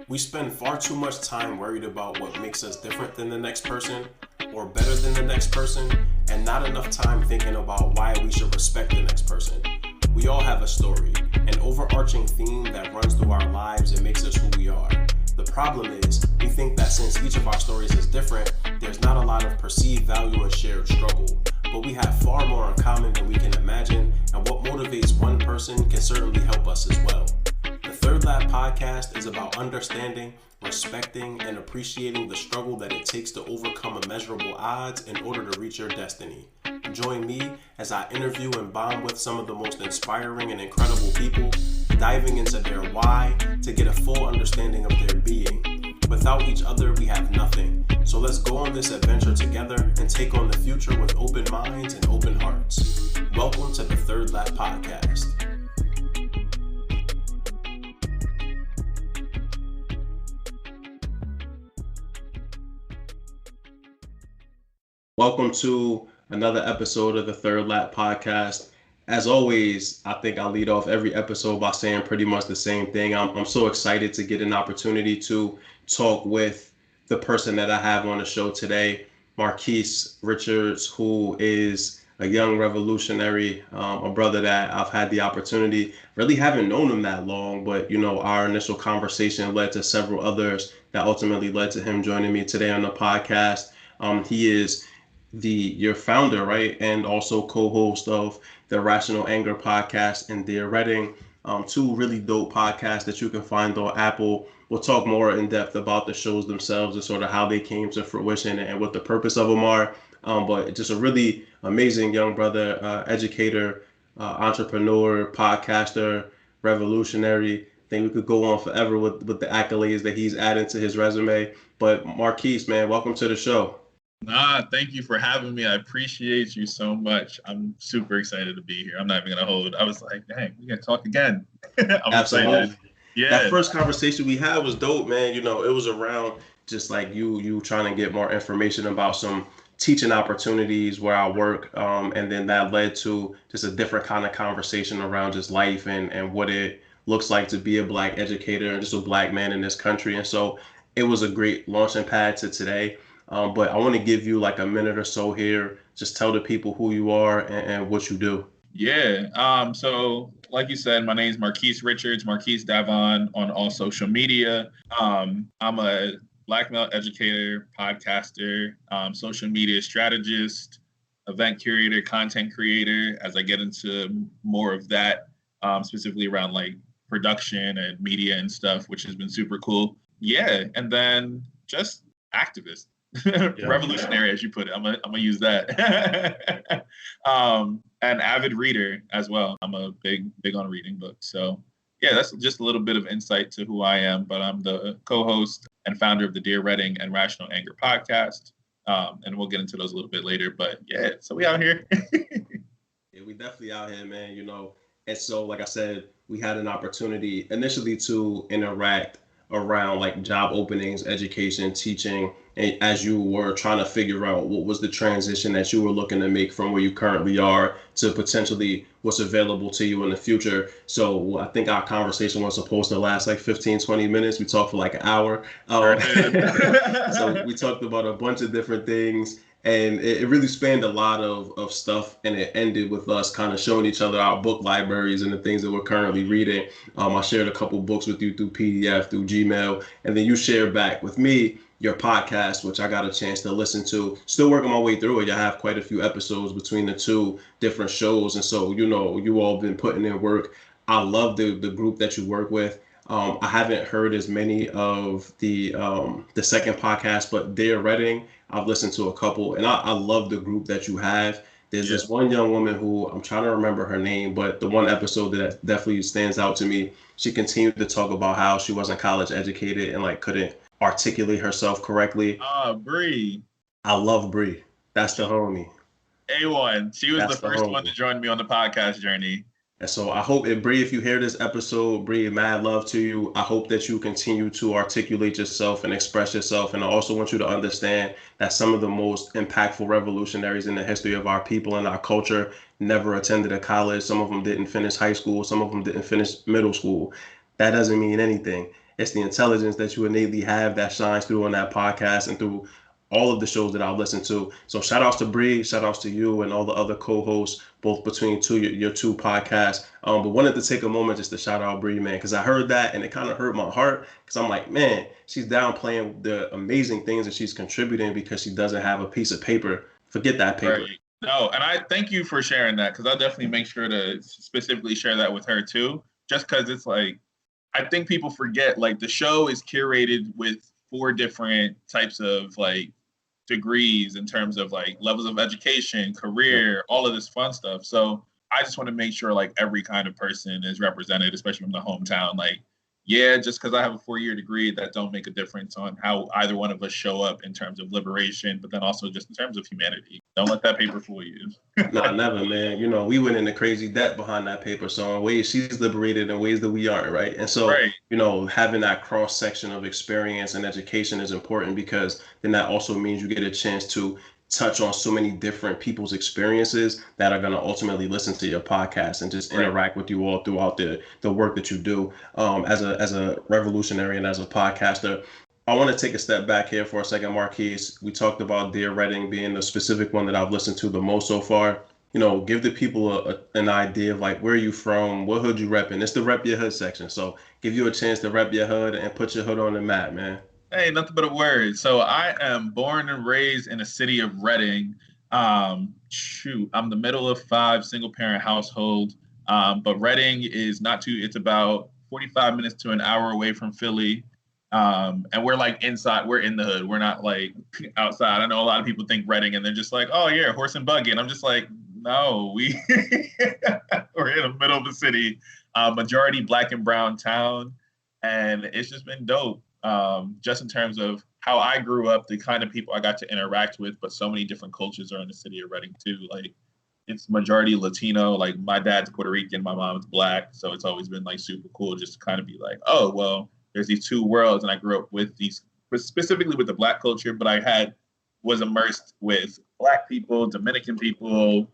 We spend far too much time worried about what makes us different than the next person or better than the next person, and not enough time thinking about why we should respect the next person. We all have a story, an overarching theme that runs through our lives and makes us who we are. The problem is, we think that since each of our stories is different, there's not a lot of perceived value and shared struggle. But we have far more in common than we can imagine, and what motivates one person can certainly help us as well. The Third Lap podcast is about understanding, respecting, and appreciating the struggle that it takes to overcome immeasurable odds in order to reach your destiny. Join me as I interview and bond with some of the most inspiring and incredible people, diving into their why to get a full understanding of their being. Without each other, we have nothing. So let's go on this adventure together and take on the future with open minds and open hearts. Welcome to the Third Lap podcast. Welcome to another episode of the Third Lap podcast. As always, I think I lead off every episode by saying pretty much the same thing. I'm so excited to get an opportunity to talk with the person that I have on the show today, Marquise Richards, who is a young revolutionary, a brother that I've had the opportunity, really haven't known him that long, but our initial conversation led to several others that ultimately led to him joining me today on the podcast. He is your founder, right, and also co-host of the Rational Anger podcast and Dear Reading, two really dope podcasts that you can find on Apple. We'll talk more in depth about the shows themselves and sort of how they came to fruition and what the purpose of them are. But just a really amazing young brother, educator, entrepreneur, podcaster, revolutionary. I think we could go on forever with the accolades that he's adding to his resume. But Marquise, man, welcome to the show. Thank you for having me. I appreciate you so much. I'm super excited to be here. I'm not even gonna hold. I was like, dang, we gotta talk again. I'm Absolutely. excited. Yeah. That first conversation we had was dope, man. It was around just like you trying to get more information about some teaching opportunities where I work. And then that led to just a different kind of conversation around just life and what it looks like to be a Black educator and just a Black man in this country. And so it was a great launching pad to today. But I want to give you like a minute or so here. Just tell the people who you are and what you do. Yeah. So like you said, my name is Marquise Richards, Marquise Davon on all social media. I'm a Black male educator, podcaster, social media strategist, event curator, content creator, as I get into more of that, specifically around like production and media and stuff, which has been super cool. Yeah. And then just activist. Revolutionary, as you put it. I'm gonna use that. An avid reader as well. I'm a big on reading books. So yeah, that's just a little bit of insight to who I am. But I'm the co-host and founder of the Dear Reading and Rational Anger podcast. And we'll get into those a little bit later. But yeah, so we out here. Yeah, we definitely out here, man. And so like I said, we had an opportunity initially to interact around like job openings, education, teaching, and as you were trying to figure out what was the transition that you were looking to make from where you currently are to potentially what's available to you in the future. So I think our conversation was supposed to last like 15, 20 minutes. We talked for like an hour. So we talked about a bunch of different things. And it really spanned a lot of stuff, and it ended with us kind of showing each other our book libraries and the things that we're currently reading. I shared a couple books with you through PDF, through Gmail, and then you shared back with me your podcast, which I got a chance to listen to. Still working my way through it. I have quite a few episodes between the two different shows, and so you all been putting in work. I love the group that you work with. I haven't heard as many of the second podcast, but Dear Reading, I've listened to a couple, and I love the group that you have. There's this one young woman who I'm trying to remember her name, but the one episode that definitely stands out to me, she continued to talk about how she wasn't college educated and like couldn't articulate herself correctly. Brie. I love Brie. That's the homie. A1. She was the first one to join me on the podcast journey. And so I hope, Brie, if you hear this episode, Brie, mad love to you. I hope that you continue to articulate yourself and express yourself. And I also want you to understand that some of the most impactful revolutionaries in the history of our people and our culture never attended a college. Some of them didn't finish high school. Some of them didn't finish middle school. That doesn't mean anything. It's the intelligence that you innately have that shines through on that podcast and through all of the shows that I've listened to. So shout outs to Bree, shout outs to you and all the other co-hosts, both between your two podcasts. But wanted to take a moment just to shout out Brie Man, because I heard that and it kind of hurt my heart, because I'm like, man, she's downplaying the amazing things that she's contributing because she doesn't have a piece of paper. Forget that paper. Right. No, and I thank you for sharing that, because I'll definitely make sure to specifically share that with her too. Just because it's like, I think people forget, like, the show is curated with 4 different types of like degrees in terms of like levels of education, Yeah. career, all of this fun stuff. So I just want to make sure like every kind of person is represented, especially from the hometown. Like, yeah, just because I have a 4-year degree, that don't make a difference on how either one of us show up in terms of liberation, but then also just in terms of humanity. Don't let that paper fool you. Nah, never, man. You know, we went into crazy debt behind that paper. So in ways she's liberated, in ways that we aren't, right? And so, Right, you know, having that cross section of experience and education is important, because then that also means you get a chance to touch on so many different people's experiences that are going to ultimately listen to your podcast and just right. interact with you all throughout the work that you do, as a revolutionary and as a podcaster. I want to take a step back here for a second, Marquise. We talked about Dear Reading being the specific one that I've listened to the most so far. You know, give the people an idea of like, where are you from, what hood you repping. It's the rep your hood section, so give you a chance to rep your hood and put your hood on the map, man. Hey, nothing but a word. So I am born and raised in the city of Reading. I'm the middle of 5, single parent household. But Reading is not too, it's about 45 minutes to an hour away from Philly. And we're like inside, we're in the hood. We're not like outside. I know a lot of people think Reading and they're just like, oh yeah, horse and buggy. And I'm just like, no, we're in the middle of the city, majority black and brown town. And it's just been dope, just in terms of how I grew up, the kind of people I got to interact with, but so many different cultures are in the city of Reading too. Like, it's majority Latino. Like, my dad's Puerto Rican, my mom's black, so it's always been like super cool just to kind of be like, oh well, there's these two worlds, and I grew up with these, specifically with the black culture, but I had was immersed with black people, Dominican people,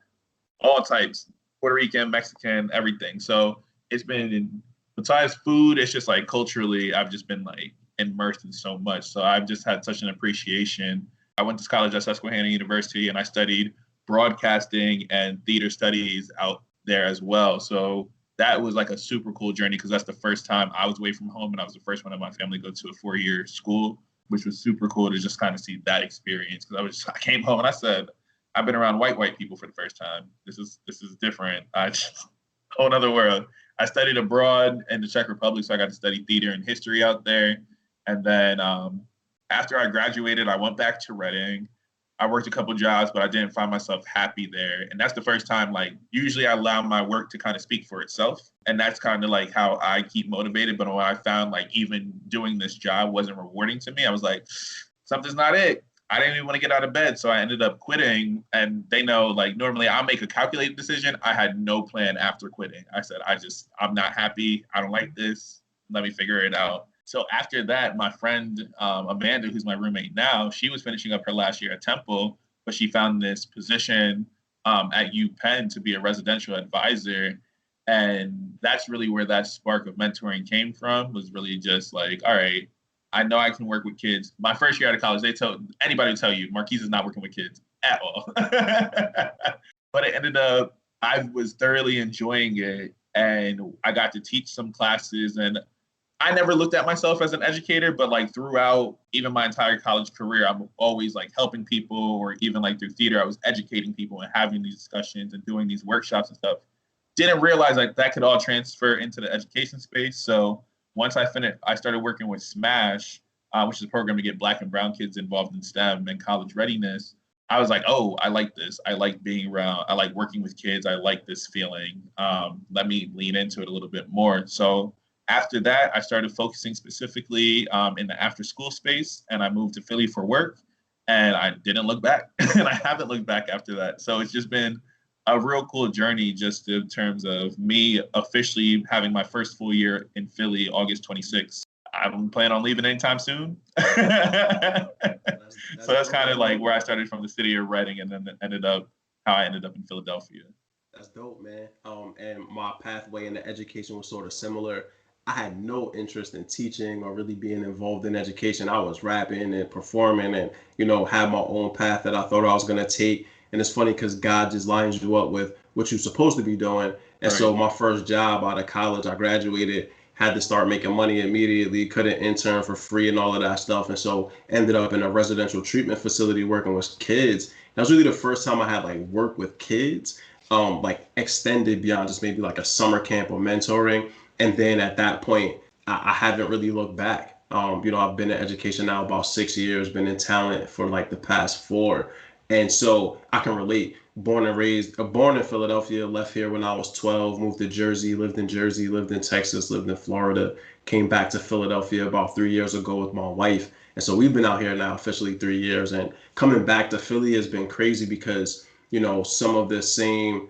all types, Puerto Rican, Mexican, everything. So it's been, besides food, it's just like culturally, I've just been like immersed in so much. So I've just had such an appreciation. I went to college at Susquehanna University and I studied broadcasting and theater studies out there as well. So that was like a super cool journey, because that's the first time I was away from home and I was the first one in my family to go to a 4-year school, which was super cool to just kind of see that experience. Because I came home and I said, I've been around white people for the first time. This is different. I just, whole other world. I studied abroad in the Czech Republic, so I got to study theater and history out there. And then after I graduated, I went back to Reading. I worked a couple jobs, but I didn't find myself happy there. And that's the first time, like, usually I allow my work to kind of speak for itself. And that's kind of like how I keep motivated. But when I found like even doing this job wasn't rewarding to me, I was like, something's not it. I didn't even want to get out of bed. So I ended up quitting. And they know, like, normally I'll make a calculated decision. I had no plan after quitting. I said, I'm not happy. I don't like this. Let me figure it out. So after that, my friend Amanda, who's my roommate now, she was finishing up her last year at Temple, but she found this position at UPenn to be a residential advisor. And that's really where that spark of mentoring came from, was really just like, all right, I know I can work with kids. My first year out of college, they tell anybody to tell you, Marquise is not working with kids at all. But it ended up, I was thoroughly enjoying it. And I got to teach some classes. And I never looked at myself as an educator, but like throughout even my entire college career, I'm always like helping people, or even like through theater, I was educating people and having these discussions and doing these workshops and stuff. Didn't realize like that could all transfer into the education space. So once I finished, I started working with Smash, which is a program to get Black and Brown kids involved in STEM and college readiness. I was like, oh, I like this. I like being around. I like working with kids. I like this feeling. Let me lean into it a little bit more. So after that, I started focusing specifically in the after school space, and I moved to Philly for work, and I didn't look back. And I haven't looked back after that. So it's just been a real cool journey, just in terms of me officially having my first full year in Philly, August 26th. I don't plan on leaving anytime soon. So that's kind of like where I started, from the city of Reading, and then ended up how I ended up in Philadelphia. That's dope, man. And my pathway into education was sort of similar. I had no interest in teaching or really being involved in education. I was rapping and performing and, had my own path that I thought I was going to take. And it's funny because God just lines you up with what you're supposed to be doing. And Right. so my first job out of college, I graduated, had to start making money immediately, couldn't intern for free and all of that stuff. And so ended up in a residential treatment facility working with kids. That was really the first time I had like worked with kids, like extended beyond just maybe like a summer camp or mentoring. And then at that point, I haven't really looked back. I've been in education now about 6 years, been in talent for like the past four. And so I can relate. Born and raised, born in Philadelphia, left here when I was 12, moved to Jersey, lived in Texas, lived in Florida, came back to Philadelphia about 3 years ago with my wife. And so we've been out here now officially 3 years. And coming back to Philly has been crazy because, some of the same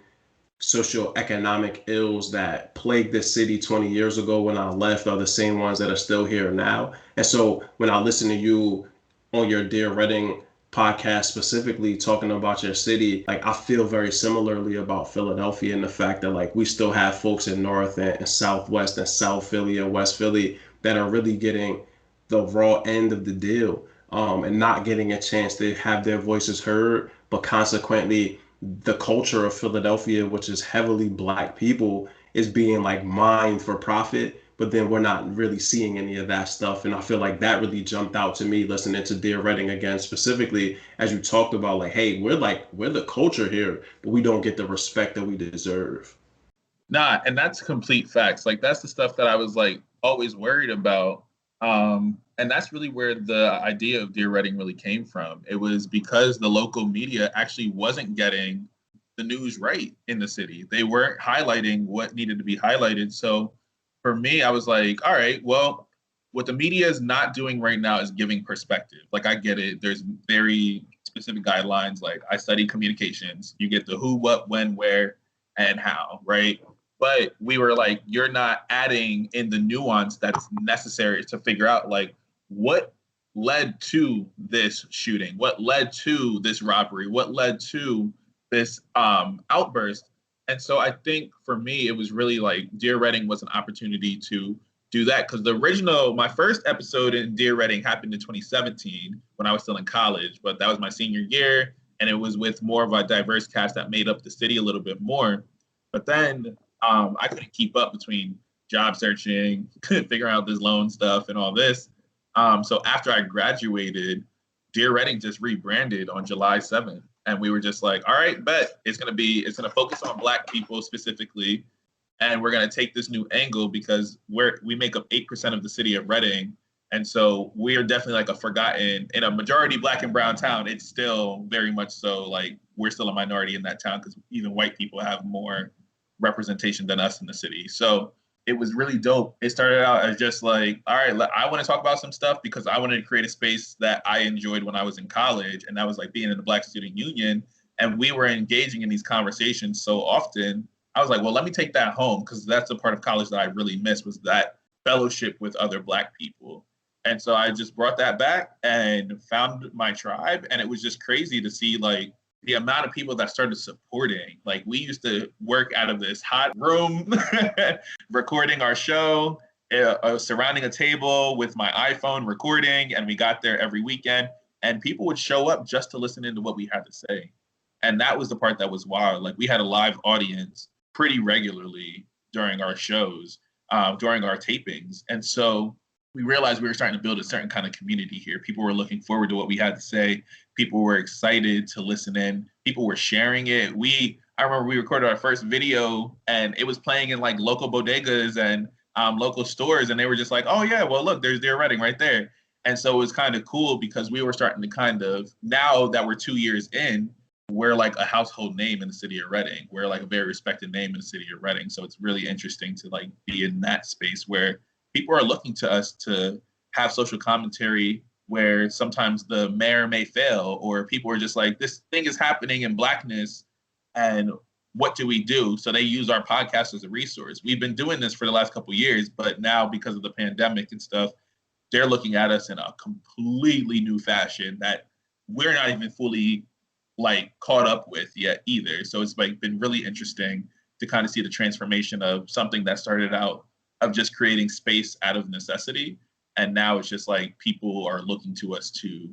socioeconomic ills that plagued this city 20 years ago when I left are the same ones that are still here now. And so when I listen to you on your Dear Reading podcast specifically talking about your city, like I feel very similarly about Philadelphia and the fact that like we still have folks in North and Southwest and South Philly and West Philly that are really getting the raw end of the deal, and not getting a chance to have their voices heard, but consequently the culture of Philadelphia, which is heavily black people, is being like mined for profit. But then we're not really seeing any of that stuff. And I feel like that really jumped out to me listening to Dear Reading again, specifically as you talked about like, hey, we're the culture here, but we don't get the respect that we deserve. Nah, and that's complete facts. Like that's the stuff that I was like always worried about. And that's really where the idea of Dear Reading really came from. It was because the local media actually wasn't getting the news right in the city. They weren't highlighting what needed to be highlighted. So for me, I was like, all right, well, what the media is not doing right now is giving perspective. Like I get it. There's very specific guidelines. Like I study communications. You get the who, what, when, where, and how, right? But we were like, you're not adding in the nuance that's necessary to figure out like what led to this shooting, what led to this robbery, what led to this outburst. And so I think for me, it was really like Dear Reading was an opportunity to do that because my first episode in Dear Reading happened in 2017 when I was still in college, but that was my senior year. And it was with more of a diverse cast that made up the city a little bit more. But then I couldn't keep up between job searching, figuring out this loan stuff and all this. So after I graduated, Dear Reading just rebranded on July 7th. And we were just like, all right, bet it's gonna focus on Black people specifically. And we're gonna take this new angle because we make up 8% of the city of Reading. And so we are definitely like a forgotten in a majority Black and brown town. It's still very much so like we're still a minority in that town because even white people have more representation than us in the city. So it was really dope. It started out as just like, all right, I want to talk about some stuff because I wanted to create a space that I enjoyed when I was in college. And that was like being in the Black Student Union. And we were engaging in these conversations so often. I was like, well, let me take that home because that's the part of college that I really missed was that fellowship with other Black people. And so I just brought that back and found my tribe. And it was just crazy to see like the amount of people that started supporting. Like we used to work out of this hot room, recording our show, surrounding a table with my iPhone recording, and we got there every weekend. And people would show up just to listen into what we had to say. And that was the part that was wild. Like we had a live audience pretty regularly during our shows, during our tapings. And so we realized we were starting to build a certain kind of community here. People were looking forward to what we had to say. People were excited to listen in. People were sharing it. I remember we recorded our first video and it was playing in like local bodegas and local stores. And they were just like, oh yeah, well look, there's Dear Reading right there. And so it was kind of cool because we were starting to kind of, now that we're 2 years in, we're like a household name in the city of Reading. We're like a very respected name in the city of Reading. So it's really interesting to like be in that space where people are looking to us to have social commentary where sometimes the mayor may fail or people are just like, this thing is happening in Blackness and what do we do? So they use our podcast as a resource. We've been doing this for the last couple of years, but now because of the pandemic and stuff, they're looking at us in a completely new fashion that we're not even fully like caught up with yet either. So it's like been really interesting to kind of see the transformation of something that started out of just creating space out of necessity. And now it's just like people are looking to us to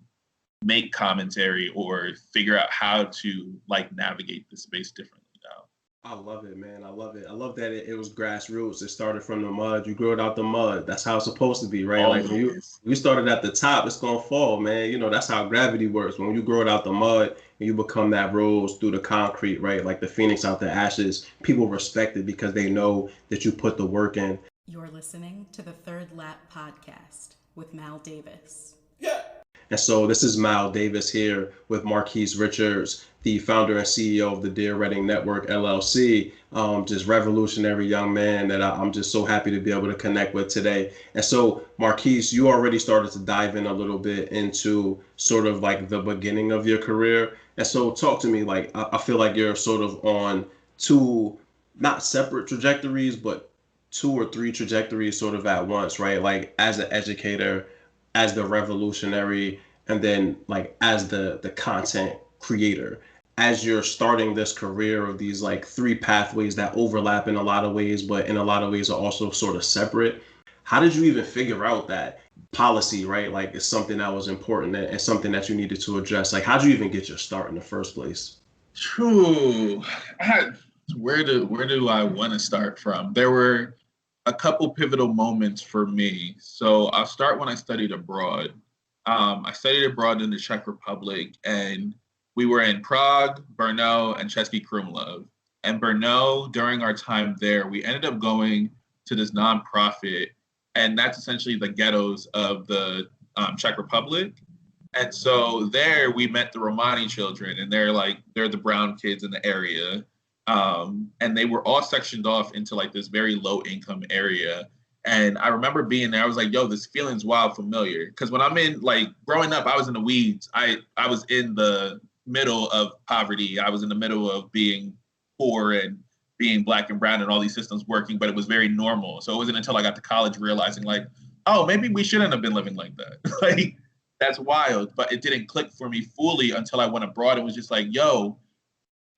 make commentary or figure out how to like navigate the space differently now. I love it, man. I love it. I love that it was grassroots. It started from the mud. You grew it out the mud. That's how it's supposed to be, right? Like Always. you started at the top, it's gonna fall, man. You know, that's how gravity works. When you grow it out the mud and you become that rose through the concrete, right? Like the phoenix out the ashes, people respect it because they know that you put the work in. You're listening to the Third Lap Podcast with Mal Davis. And so this is Mal Davis here with Marquise Richards, the founder and CEO of the Dear Reading Network, LLC. Just revolutionary young man that I'm just so happy to be able to connect with today. And so, Marquise, you already started to dive in a little bit into sort of like the beginning of your career. And so talk to me, like, I feel like you're sort of on two, not separate trajectories, but two or three trajectories sort of at once, right? Like as an educator, as the revolutionary, and then like as the content creator. As you're starting this career of these like three pathways that overlap in a lot of ways, but in a lot of ways are also sort of separate. How did you even figure out that policy, right? Like it's something that was important and something that you needed to address. Like how'd you even get your start in the first place? True. Where do I want to start from? There were a couple pivotal moments for me. So I'll start when I studied abroad. I studied abroad in the Czech Republic, and we were in Prague, Brno, and Český Krumlov. And Brno, during our time there, we ended up going to this nonprofit, and that's essentially the ghettos of the Czech Republic. And so there we met the Romani children, and they're the brown kids in the area. And they were all sectioned off into like this very low income area. And I remember being there, I was like, yo, this feeling's wild familiar. Because when I'm in, like, growing up, I was in the weeds. I was in the middle of poverty. I was in the middle of being poor and being black and brown and all these systems working, but it was very normal. So it wasn't until I got to college realizing, like, oh, maybe we shouldn't have been living like that. Like, that's wild. But it didn't click for me fully until I went abroad. It was just like, yo,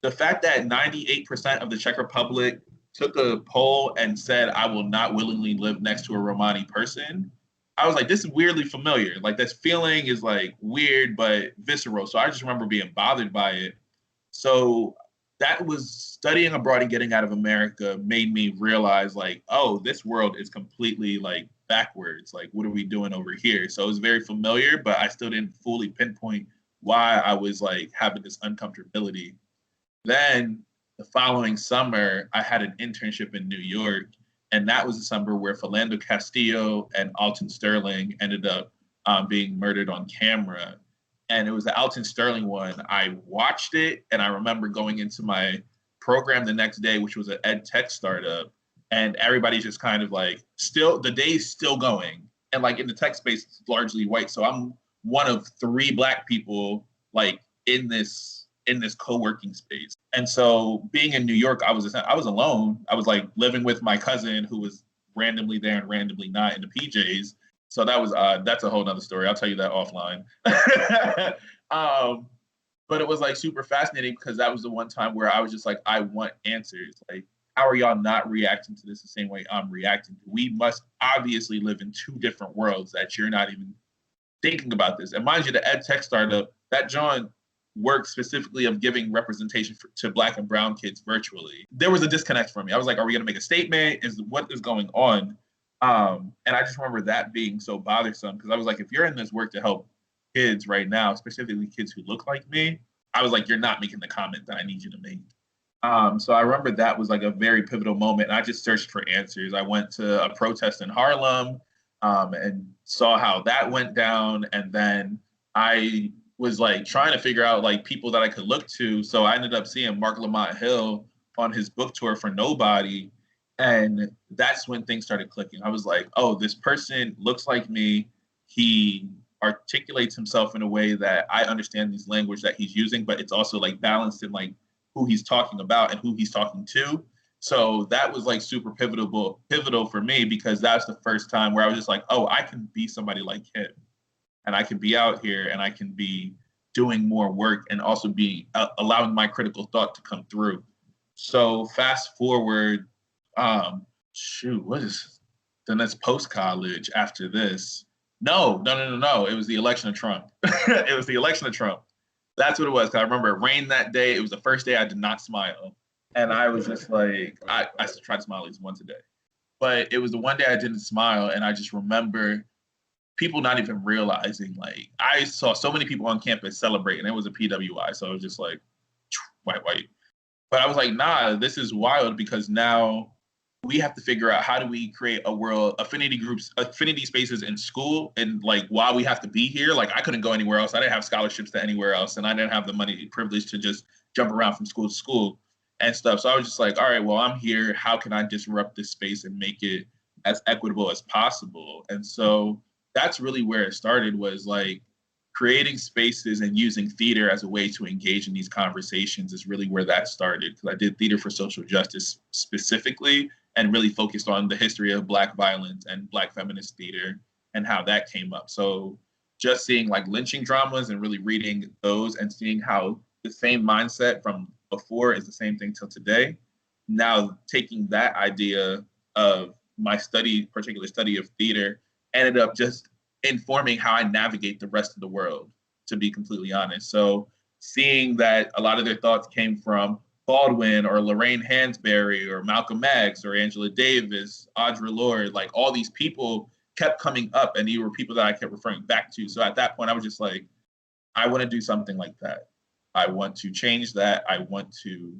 the fact that 98% of the Czech Republic took a poll and said, I will not willingly live next to a Romani person, I was like, this is weirdly familiar. Like, this feeling is like weird, but visceral. So I just remember being bothered by it. So that was studying abroad and getting out of America made me realize, like, oh, this world is completely like backwards. Like, what are we doing over here? So it was very familiar, but I still didn't fully pinpoint why I was like having this uncomfortability. Then the following summer, I had an internship in New York, and that was the summer where Philando Castillo and Alton Sterling ended up being murdered on camera. And it was the Alton Sterling one. I watched it, and I remember going into my program the next day, which was an ed tech startup, and everybody's just kind of like, still, the day's still going. And like in the tech space, it's largely white. So I'm one of three Black people like in this co-working space. And so being in New York, I was alone. I was like living with my cousin who was randomly there and randomly not in the PJs. So that was that's a whole nother story. I'll tell you that offline. But it was like super fascinating because that was the one time where I was just like, I want answers. Like, how are y'all not reacting to this the same way I'm reacting to? We must obviously live in two different worlds that you're not even thinking about this. And mind you, the ed tech startup, that John work specifically of giving representation to Black and brown kids virtually. There was a disconnect for me. I was like, are we going to make a statement? What is going on? And I just remember that being so bothersome because I was like, if you're in this work to help kids right now, specifically kids who look like me, I was like, you're not making the comment that I need you to make. So I remember that was like a very pivotal moment. And I just searched for answers. I went to a protest in Harlem and saw how that went down. And then I was like trying to figure out like people that I could look to. So I ended up seeing Mark Lamont Hill on his book tour for Nobody. And that's when things started clicking. I was like, oh, this person looks like me. He articulates himself in a way that I understand this language that he's using, but it's also like balanced in like who he's talking about and who he's talking to. So that was like super pivotal for me because that's the first time where I was just like, oh, I can be somebody like him. And I can be out here and I can be doing more work and also be allowing my critical thought to come through. So fast forward, what is then it's post-college after this. No. It was the election of Trump. It was the election of Trump. That's what it was. 'Cause I remember it rained that day. It was the first day I did not smile. And I was just like, I still try to smile at least once a day. But it was the one day I didn't smile. And I just remember people not even realizing, like, I saw so many people on campus celebrating. It was a PWI. So I was just like, white. But I was like, nah, this is wild because now we have to figure out how do we create a world, affinity groups, affinity spaces in school. And like, while we have to be here, like I couldn't go anywhere else. I didn't have scholarships to anywhere else. And I didn't have the money privilege to just jump around from school to school and stuff. So I was just like, all right, well, I'm here. How can I disrupt this space and make it as equitable as possible? And so that's really where it started, was like creating spaces and using theater as a way to engage in these conversations is really where that started. Because I did theater for social justice specifically and really focused on the history of Black violence and Black feminist theater and how that came up. So just seeing like lynching dramas and really reading those and seeing how the same mindset from before is the same thing till today. Now taking that idea of my particular study of theater, ended up just informing how I navigate the rest of the world, to be completely honest. So seeing that a lot of their thoughts came from Baldwin or Lorraine Hansberry or Malcolm X or Angela Davis, Audre Lorde, like all these people kept coming up and you were people that I kept referring back to. So at that point, I was just like, I want to do something like that. I want to change that. I want to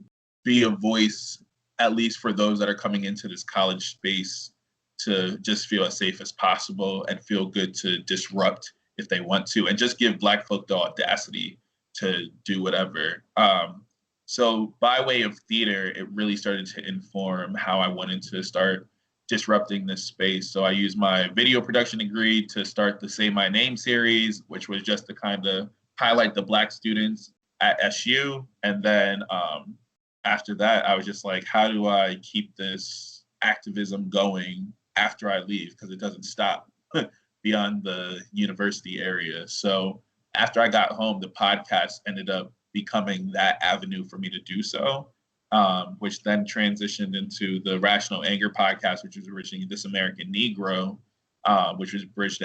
be a voice, at least for those that are coming into this college space, to just feel as safe as possible and feel good to disrupt if they want to, and just give Black folk the audacity to do whatever. So by way of theater, it really started to inform how I wanted to start disrupting this space. So I used my video production degree to start the Say My Name series, which was just to kind of highlight the Black students at SU. And then after that, I was just like, how do I keep this activism going after I leave? Because it doesn't stop beyond the university area. So after I got home, the podcast ended up becoming that avenue for me to do so, which then transitioned into the Rational Anger podcast, which was originally This American Negro, which was Bridge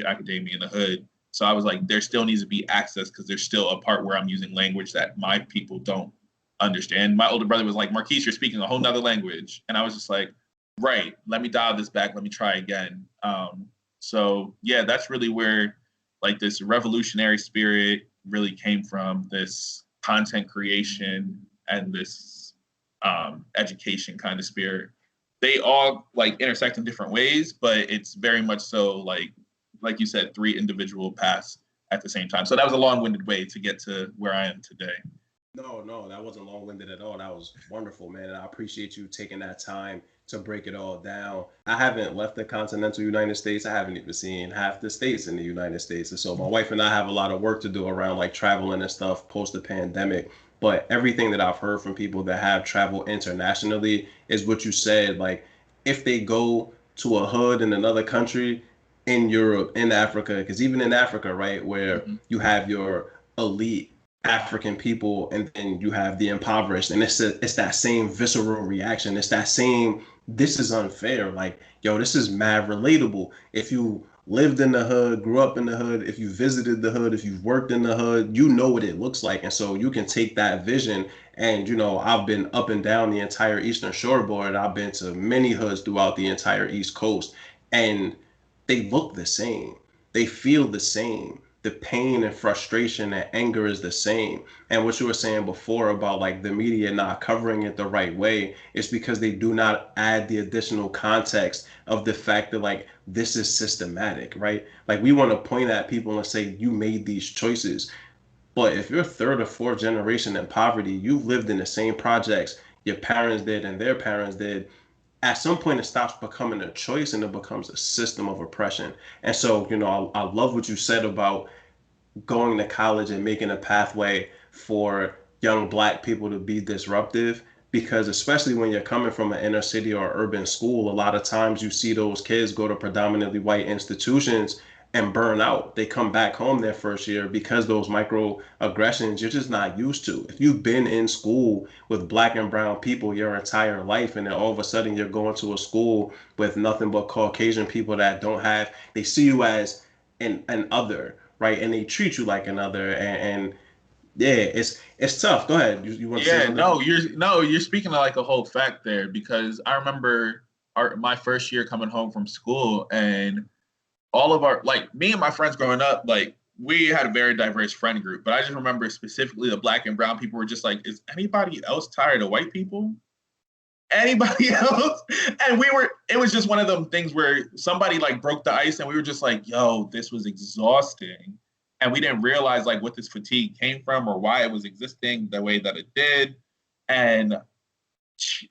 Academia in the Hood. So I was like, there still needs to be access because there's still a part where I'm using language that my people don't understand. My older brother was like, Marquise, you're speaking a whole nother language. And I was just like, right, let me dial this back. Let me try again. So yeah, that's really where like this revolutionary spirit really came from, this content creation and this education kind of spirit. They all like intersect in different ways, but it's very much so like you said, 3 individual paths at the same time. So that was a long-winded way to get to where I am today. No, that wasn't long-winded at all. That was wonderful, man. And I appreciate you taking that time to break it all down. I haven't left the continental United States. I haven't even seen half the states in the United States. And so my wife and I have a lot of work to do around like traveling and stuff post the pandemic. But everything that I've heard from people that have traveled internationally is what you said. Like if they go to a hood in another country, in Europe, in Africa, because even in Africa, right, where you have your elite African people and then you have the impoverished, and it's that same visceral reaction. It's that same, this is unfair. Like, yo, this is mad relatable. If you lived in the hood, grew up in the hood, if you visited the hood, if you've worked in the hood, you know what it looks like. And so you can take that vision. And, you know, I've been up and down the entire Eastern Shoreboard. I've been to many hoods throughout the entire East Coast. And they look the same. They feel the same. The pain and frustration and anger is the same. And what you were saying before about like the media not covering it the right way is because they do not add the additional context of the fact that like this is systematic, right? Like we want to point at people and say you made these choices. But if you're 3rd or 4th generation in poverty, you've lived in the same projects your parents did and their parents did. At some point it stops becoming a choice and it becomes a system of oppression. And so, you know, I love what you said about going to college and making a pathway for young Black people to be disruptive, because especially when you're coming from an inner city or urban school, a lot of times you see those kids go to predominantly white institutions and burn out. They come back home their first year because those microaggressions you're just not used to. If you've been in school with black and brown people your entire life, and then all of a sudden you're going to a school with nothing but Caucasian people that don't have, they see you as an other, right? And they treat you like another. And yeah, it's tough. Go ahead. You want to say Yeah, something? you're speaking of like a whole fact there because I remember my first year coming home from school and all of our like me and my friends growing up, like we had a very diverse friend group, but I just remember specifically the black and brown people were just like, is anybody else tired of white people? Anybody else? And it was just one of them things where somebody like broke the ice and we were just like, yo, this was exhausting. And we didn't realize like what this fatigue came from or why it was existing the way that it did. And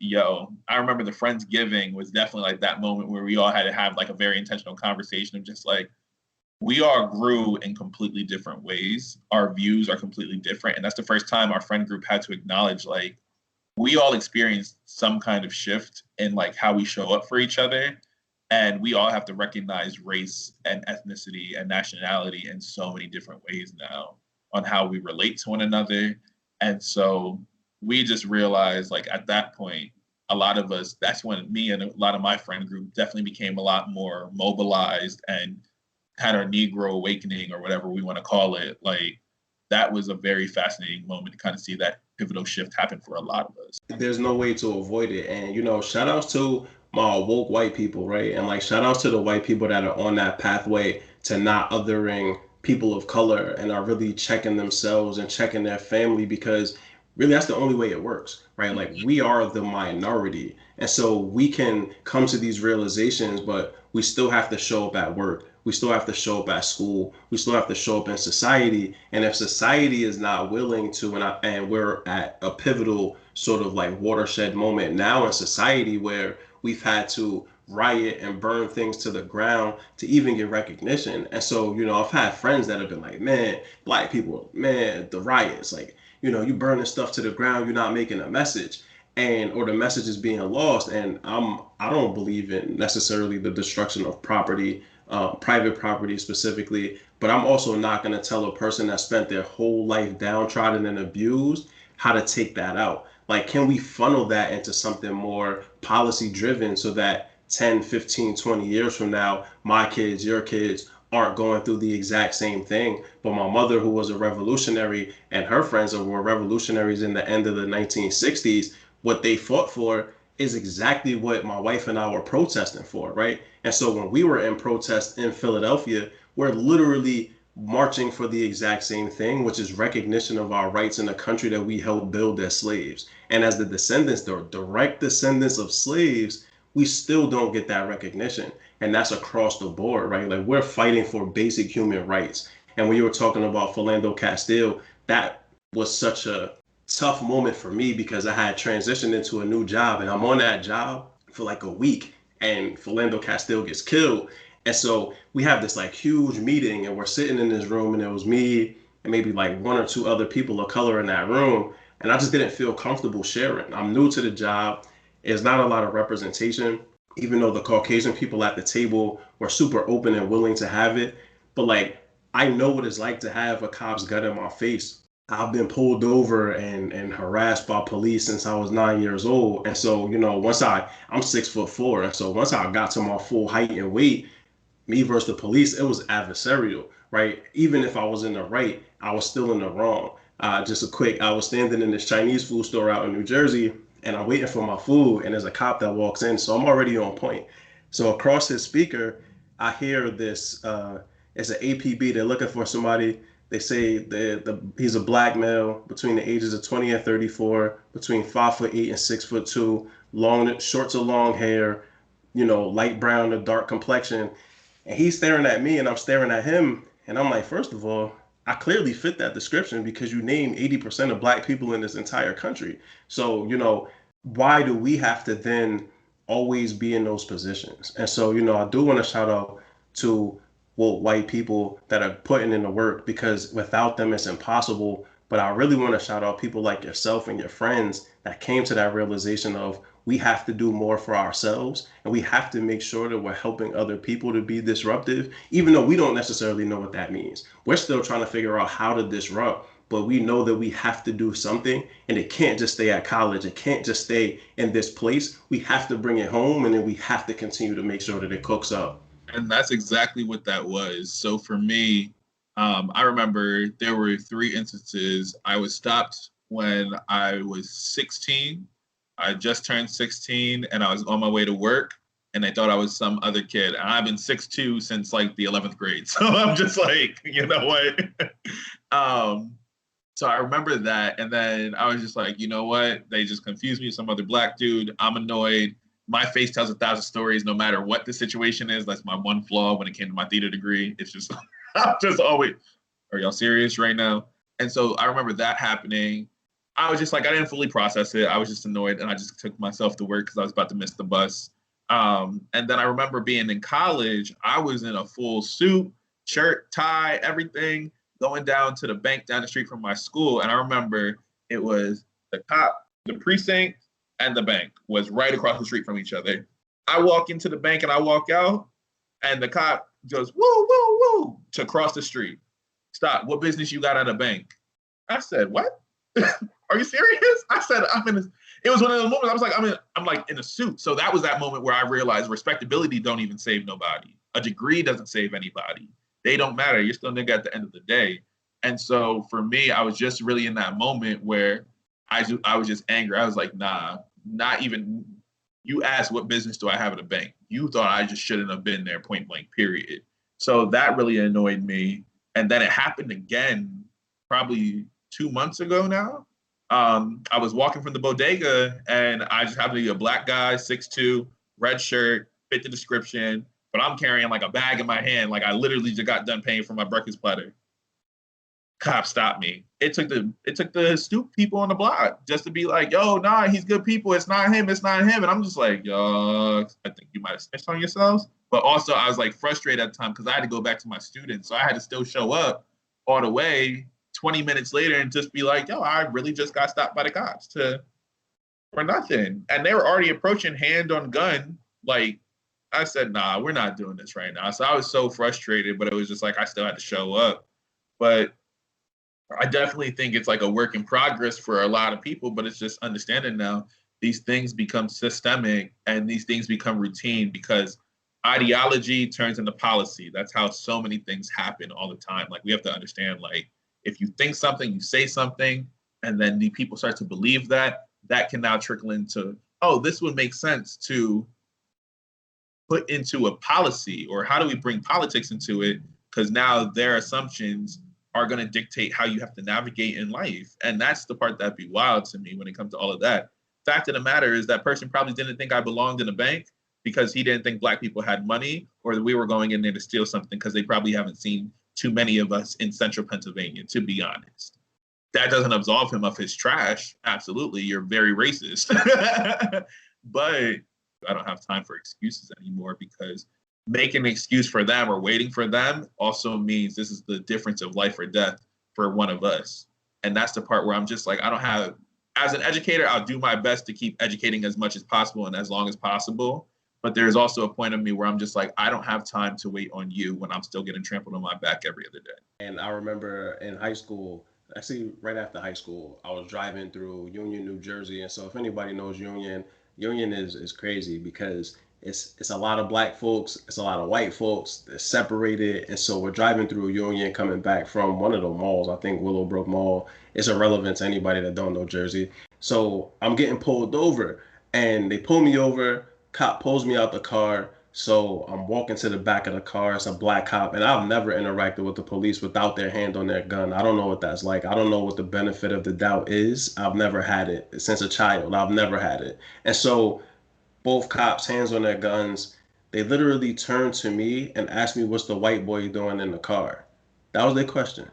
yo, I remember the Friendsgiving was definitely like that moment where we all had to have like a very intentional conversation of just like, we all grew in completely different ways. Our views are completely different. And that's the first time our friend group had to acknowledge like, we all experienced some kind of shift in like how we show up for each other. And we all have to recognize race and ethnicity and nationality in so many different ways now on how we relate to one another. And so we just realized like at that point, a lot of us, that's when me and a lot of my friend group definitely became a lot more mobilized and kind of Negro awakening or whatever we want to call it. Like that was a very fascinating moment to kind of see that pivotal shift happen for a lot of us. There's no way to avoid it. And shout outs to my woke white people, right? And like shout outs to the white people that are on that pathway to not othering people of color and are really checking themselves and checking their family, because really that's the only way it works, right? Like we are the minority. And so we can come to these realizations, but we still have to show up at work. We still have to show up at school. We still have to show up in society. And if society is not willing to, and we're at a pivotal sort of like watershed moment now in society where we've had to riot and burn things to the ground to even get recognition. And so, I've had friends that have been like, man, black people, man, the riots, like, you burning stuff to the ground, you're not making a message, and or the message is being lost. And I don't believe in necessarily the destruction of property, private property specifically, but I'm also not going to tell a person that spent their whole life downtrodden and abused how to take that out. Like, can we funnel that into something more policy driven so that 10, 15, 20 years from now, my kids, your kids aren't going through the exact same thing? But my mother, who was a revolutionary, and her friends who were revolutionaries in the end of the 1960s, what they fought for is exactly what my wife and I were protesting for, right? And so when we were in protest in Philadelphia, we're literally marching for the exact same thing, which is recognition of our rights in a country that we helped build as slaves. And as the descendants, the direct descendants of slaves, we still don't get that recognition. And that's across the board, right? Like we're fighting for basic human rights. And when you were talking about Philando Castile, that was such a tough moment for me because I had transitioned into a new job and I'm on that job for like a week and Philando Castile gets killed. And so we have this like huge meeting and we're sitting in this room and it was me and maybe like one or two other people of color in that room. And I just didn't feel comfortable sharing. I'm new to the job. There's not a lot of representation, even though the Caucasian people at the table were super open and willing to have it. But like, I know what it's like to have a cop's gun in my face. I've been pulled over and harassed by police since I was 9 years old. And so, I'm 6'4". And so once I got to my full height and weight, me versus the police, it was adversarial, right? Even if I was in the right, I was still in the wrong. Just a quick, I was standing in this Chinese food store out in New Jersey and I'm waiting for my food and there's a cop that walks in. So I'm already on point. So across his speaker, I hear this, it's an APB. They're looking for somebody. They say he's a black male between the ages of 20 and 34, between 5'8" and 6'2", long, short to long hair, light brown to dark complexion. And he's staring at me and I'm staring at him. And I'm like, first of all, I clearly fit that description because you name 80% of black people in this entire country. So, why do we have to then always be in those positions? And so, I do want to shout out to white people that are putting in the work because without them, it's impossible. But I really want to shout out people like yourself and your friends that came to that realization of we have to do more for ourselves, and we have to make sure that we're helping other people to be disruptive, even though we don't necessarily know what that means. We're still trying to figure out how to disrupt, but we know that we have to do something, and it can't just stay at college. It can't just stay in this place. We have to bring it home, and then we have to continue to make sure that it cooks up. And that's exactly what that was. So for me, I remember there were 3 instances. I was stopped when I was 16. I just turned 16 and I was on my way to work and they thought I was some other kid. And I've been 6'2" since like the 11th grade. So I'm just like, you know what? So I remember that. And then I was just like, you know what? They just confused me with some other black dude. I'm annoyed. My face tells 1,000 stories no matter what the situation is. That's my one flaw when it came to my theater degree. It's just, I'm just always, are y'all serious right now? And so I remember that happening. I was just like, I didn't fully process it. I was just annoyed and I just took myself to work because I was about to miss the bus. And then I remember being in college, I was in a full suit, shirt, tie, everything, going down to the bank down the street from my school. And I remember it was the cop, the precinct, and the bank was right across the street from each other. I walk into the bank and I walk out, and the cop goes, woo, woo, woo, to cross the street. Stop. What business you got at a bank? I said, what? Are you serious? I said, it was one of those moments I was like, I'm like in a suit. So that was that moment where I realized respectability don't even save nobody. A degree doesn't save anybody. They don't matter. You're still a nigga at the end of the day. And so for me, I was just really in that moment where I was just angry. I was like, nah, not even, you asked what business do I have at a bank? You thought I just shouldn't have been there, point blank, period. So that really annoyed me. And then it happened again, probably 2 months ago now. I was walking from the bodega and I just happened to be a black guy, 6'2", red shirt, fit the description, but I'm carrying like a bag in my hand. Like I literally just got done paying for my breakfast platter. Cop stopped me. It took the stupid people on the block just to be like, yo, nah, he's good people. It's not him. It's not him. And I'm just like, yo, I think you might have snitched on yourselves. But also I was like frustrated at the time because I had to go back to my students. So I had to still show up all the way 20 minutes later and just be like, yo, I really just got stopped by the cops for nothing. And they were already approaching hand on gun. Like I said, nah, we're not doing this right now. So I was so frustrated, but it was just like I still had to show up. But I definitely think it's like a work in progress for a lot of people, but it's just understanding now these things become systemic and these things become routine because ideology turns into policy. That's how so many things happen all the time. Like we have to understand, like, if you think something, you say something, and then the people start to believe that, that can now trickle into, oh, this would make sense to put into a policy, or how do we bring politics into it? Because now their assumptions are going to dictate how you have to navigate in life. And that's the part that'd be wild to me when it comes to all of that. Fact of the matter is that person probably didn't think I belonged in a bank because he didn't think black people had money or that we were going in there to steal something because they probably haven't seen too many of us in central Pennsylvania, to be honest. That doesn't absolve him of his trash. Absolutely, you're very racist. But I don't have time for excuses anymore because making an excuse for them or waiting for them also means this is the difference of life or death for one of us. And that's the part where I'm just like, I don't have, as an educator, I'll do my best to keep educating as much as possible and as long as possible. But there's also a point of me where I'm just like, I don't have time to wait on you when I'm still getting trampled on my back every other day. And I remember in high school, actually right after high school, I was driving through Union, New Jersey. And so if anybody knows Union, Union is crazy because it's a lot of black folks, it's a lot of white folks, they're separated. And so we're driving through Union coming back from one of the malls, I think Willowbrook Mall. It's irrelevant to anybody that don't know Jersey. So I'm getting pulled over and they pull me over, cop pulls me out the car. So I'm walking to the back of the car. It's a black cop, and I've never interacted with the police without their hand on their gun. I don't know what that's like. I don't know what the benefit of the doubt is. I've never had it since a child. I've never had it. And so both cops, hands on their guns, they literally turned to me and asked me, what's the white boy doing in the car? That was their question.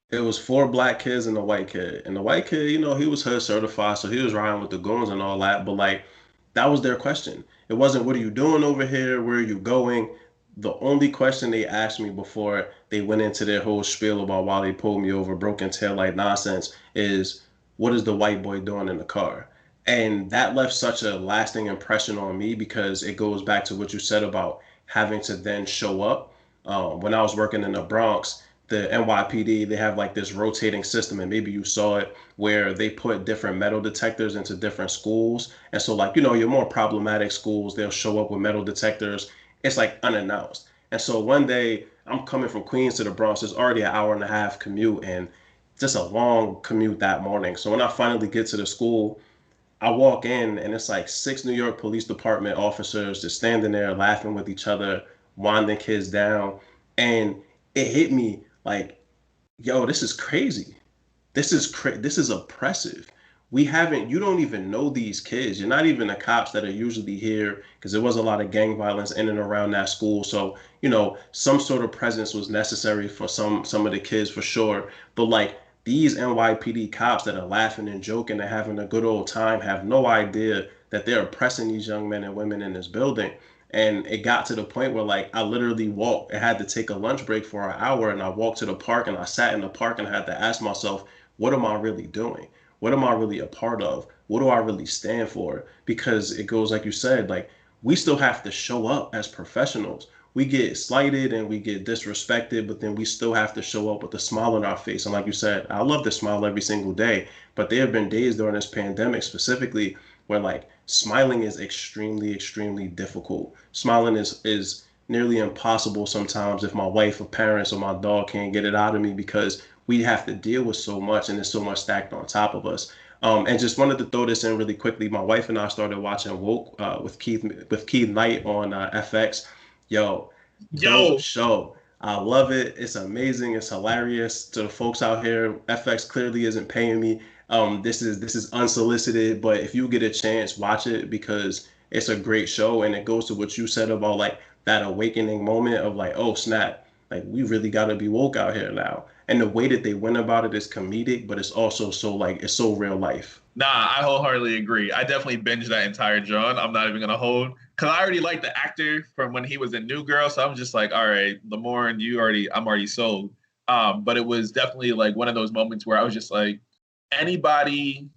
It was 4 black kids and a white kid. And the white kid, he was hood certified, so he was riding with the goons and all that. But like, that was their question. It wasn't, what are you doing over here? Where are you going? The only question they asked me before they went into their whole spiel about why they pulled me over, broken taillight nonsense, is what is the white boy doing in the car? And that left such a lasting impression on me because it goes back to what you said about having to then show up. When I was working in the Bronx, the NYPD, they have like this rotating system, and maybe you saw it, where they put different metal detectors into different schools. And so, like, your more problematic schools, they'll show up with metal detectors. It's like unannounced. And so one day, I'm coming from Queens to the Bronx. It's already an hour and a half commute, and just a long commute that morning. So when I finally get to the school, I walk in and it's like six New York Police Department officers just standing there laughing with each other, winding kids down. And it hit me like, yo, this is crazy. This is oppressive. We haven't, you don't even know these kids. You're not even the cops that are usually here because there was a lot of gang violence in and around that school. So, some sort of presence was necessary for some of the kids for sure. But like these NYPD cops that are laughing and joking and having a good old time have no idea that they're oppressing these young men and women in this building. And it got to the point where like I literally walked. I had to take a lunch break for an hour, and I walked to the park and I sat in the park and I had to ask myself, what am I really doing? What am I really a part of? What do I really stand for? Because it goes like you said, like we still have to show up as professionals. We get slighted and we get disrespected, but then we still have to show up with a smile on our face. And like you said, I love to smile every single day, but there have been days during this pandemic specifically where like smiling is extremely, extremely difficult. Smiling is nearly impossible sometimes if my wife or parents or my dog can't get it out of me because we have to deal with so much and there's so much stacked on top of us. And just wanted to throw this in really quickly. My wife and I started watching Woke with Keith Knight on FX. Yo, dope Yo, show. I love it. It's amazing. It's hilarious. To the folks out here, FX clearly isn't paying me. This is unsolicited, but if you get a chance, watch it because it's a great show, and it goes to what you said about like that awakening moment of like, oh snap, like we really got to be woke out here now. And the way that they went about it is comedic, but it's also so like it's so real life. nah, I wholeheartedly agree. I definitely binged that entire John. I'm not even gonna hold because I already like the actor from when he was in New Girl, so I'm just like, all right, Lamorne, I'm already sold. But it was definitely like one of those moments where I was just like, anybody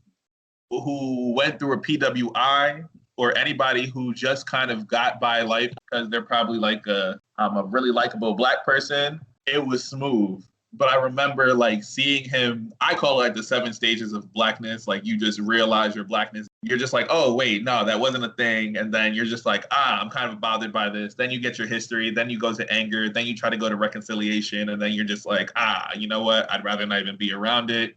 who went through a PWI or anybody who just kind of got by life because they're probably like a really likable black person, it was smooth. But I remember like seeing him, I call it like the 7 stages of blackness. Like you just realize your blackness. You're just like, oh, wait, no, that wasn't a thing. And then you're just like, I'm kind of bothered by this. Then you get your history. Then you go to anger. Then you try to go to reconciliation. And then you're just like, you know what? I'd rather not even be around it.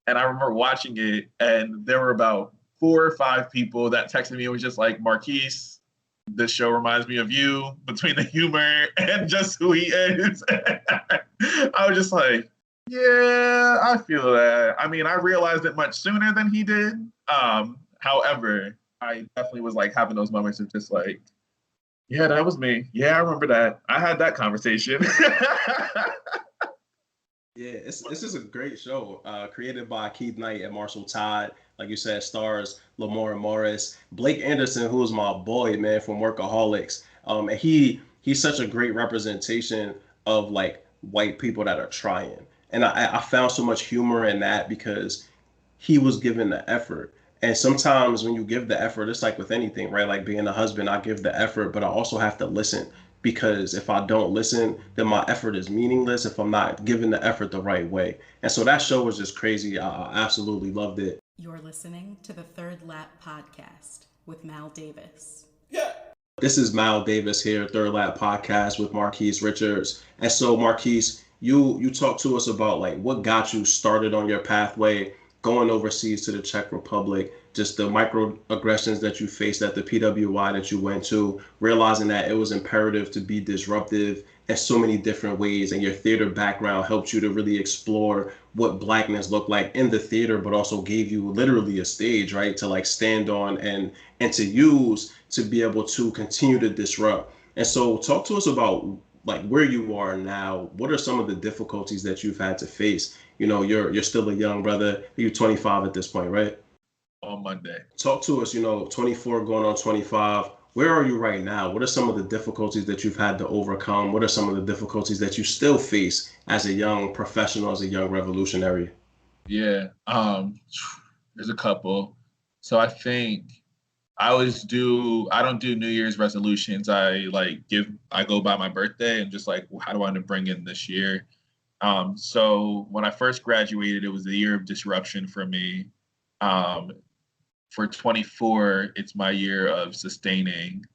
And I remember watching it, and there were about 4 or 5 people that texted me and was just like, Marquise, this show reminds me of you between the humor and just who he is. I was just like, yeah, I feel that. I mean, I realized it much sooner than he did. However, I definitely was like having those moments of just like, yeah, that was me. Yeah, I remember that. I had that conversation. Yeah, this is a great show, created by Keith Knight and Marshall Todd. Like you said, stars Lamorne Morris, Blake Anderson, who is my boy, man, from Workaholics. And he's such a great representation of like white people that are trying. And I found so much humor in that because he was given the effort. And sometimes when you give the effort, it's like with anything, right? Like being a husband, I give the effort, but I also have to listen because if I don't listen, then my effort is meaningless if I'm not giving the effort the right way. And so that show was just crazy. I absolutely loved it. You're listening to the Third Lap Podcast with Mal Davis. This is Mal Davis here, Third Lap Podcast with Marquise Richards. And so, Marquise, you talk to us about like what got you started on your pathway, going overseas to the Czech Republic, just the microaggressions that you faced at the PWI that you went to, realizing that it was imperative to be disruptive in so many different ways, and your theater background helped you to really explore what blackness looked like in the theater, but also gave you literally a stage, right, to like stand on and to use to be able to continue to disrupt. And so talk to us about like where you are now. What are some of the difficulties that you've had to face? You're still a young brother. You're 25 at this point, right? On Monday. Talk to us, 24 going on 25. Where are you right now? What are some of the difficulties that you've had to overcome? What are some of the difficulties that you still face as a young professional, as a young revolutionary? Yeah. There's a couple. So I think I don't do New Year's resolutions. I go by my birthday and just like, how do I want to bring in this year? So when I first graduated, it was the year of disruption for me. Um, for 24, it's my year of sustaining.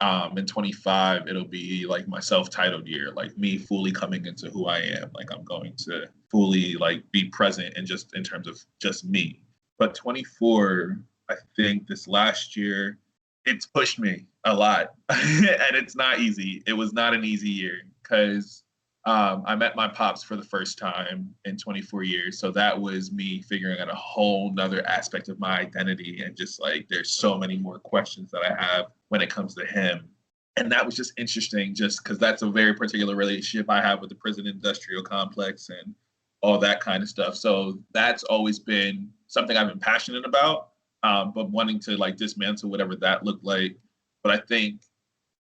In 25, it'll be like my self-titled year, like me fully coming into who I am. Like I'm going to fully like be present and just in terms of just me. But 24, I think this last year, it's pushed me a lot. And it's not easy. It was not an easy year because I met my pops for the first time in 24 years. So that was me figuring out a whole nother aspect of my identity. And just like, there's so many more questions that I have when it comes to him. And that was just interesting, just because that's a very particular relationship I have with the prison industrial complex and all that kind of stuff. So that's always been something I've been passionate about, but wanting to like dismantle whatever that looked like. But I think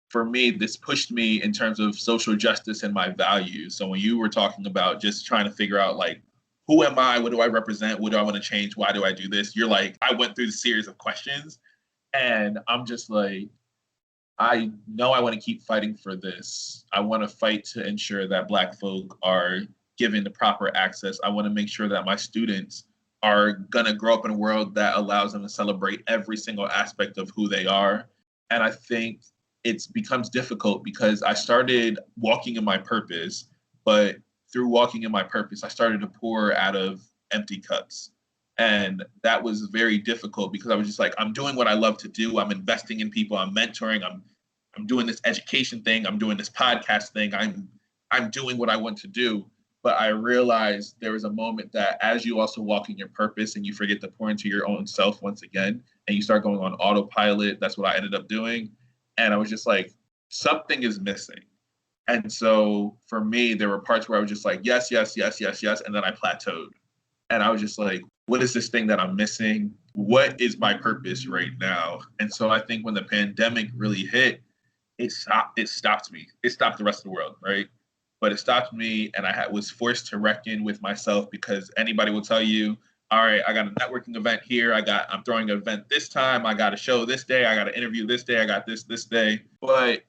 for me, this pushed me in terms of social justice and my values. So when you were talking about just trying to figure out like, who am I? What do I represent? What do I want to change? Why do I do this? You're like, I went through the series of questions and I'm just like, I know I want to keep fighting for this. I want to fight to ensure that Black folk are given the proper access. I want to make sure that my students are going to grow up in a world that allows them to celebrate every single aspect of who they are. And I think it becomes difficult because I started walking in my purpose, but through walking in my purpose, I started to pour out of empty cups. And that was very difficult because I was just like, I'm doing what I love to do. I'm investing in people. I'm mentoring. I'm doing this education thing. I'm doing this podcast thing. I'm doing what I want to do. But I realized there was a moment that as you also walk in your purpose and you forget to pour into your own self once again, and you start going on autopilot, that's what I ended up doing. And I was just like, something is missing. And so for me, there were parts where I was just like, yes, yes, yes, yes, yes. And then I plateaued. And I was just like, what is this thing that I'm missing? What is my purpose right now? And so I think when the pandemic really hit, it stopped me. It stopped the rest of the world, right? But it stopped me, and was forced to reckon with myself because anybody will tell you, all right, I got a networking event here. I'm throwing an event this time. I got a show this day. I got an interview this day. I got this day. But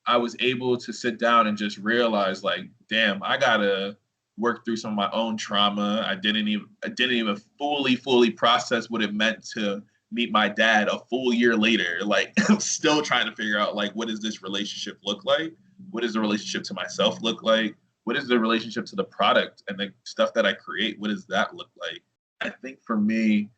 I was able to sit down and just realize, like, damn, I gotta work through some of my own trauma. I didn't even fully process what it meant to meet my dad a full year later. Like I'm still trying to figure out like what does this relationship look like? What does the relationship to myself look like? What is the relationship to the product and the stuff that I create? What does that look like? I think for me,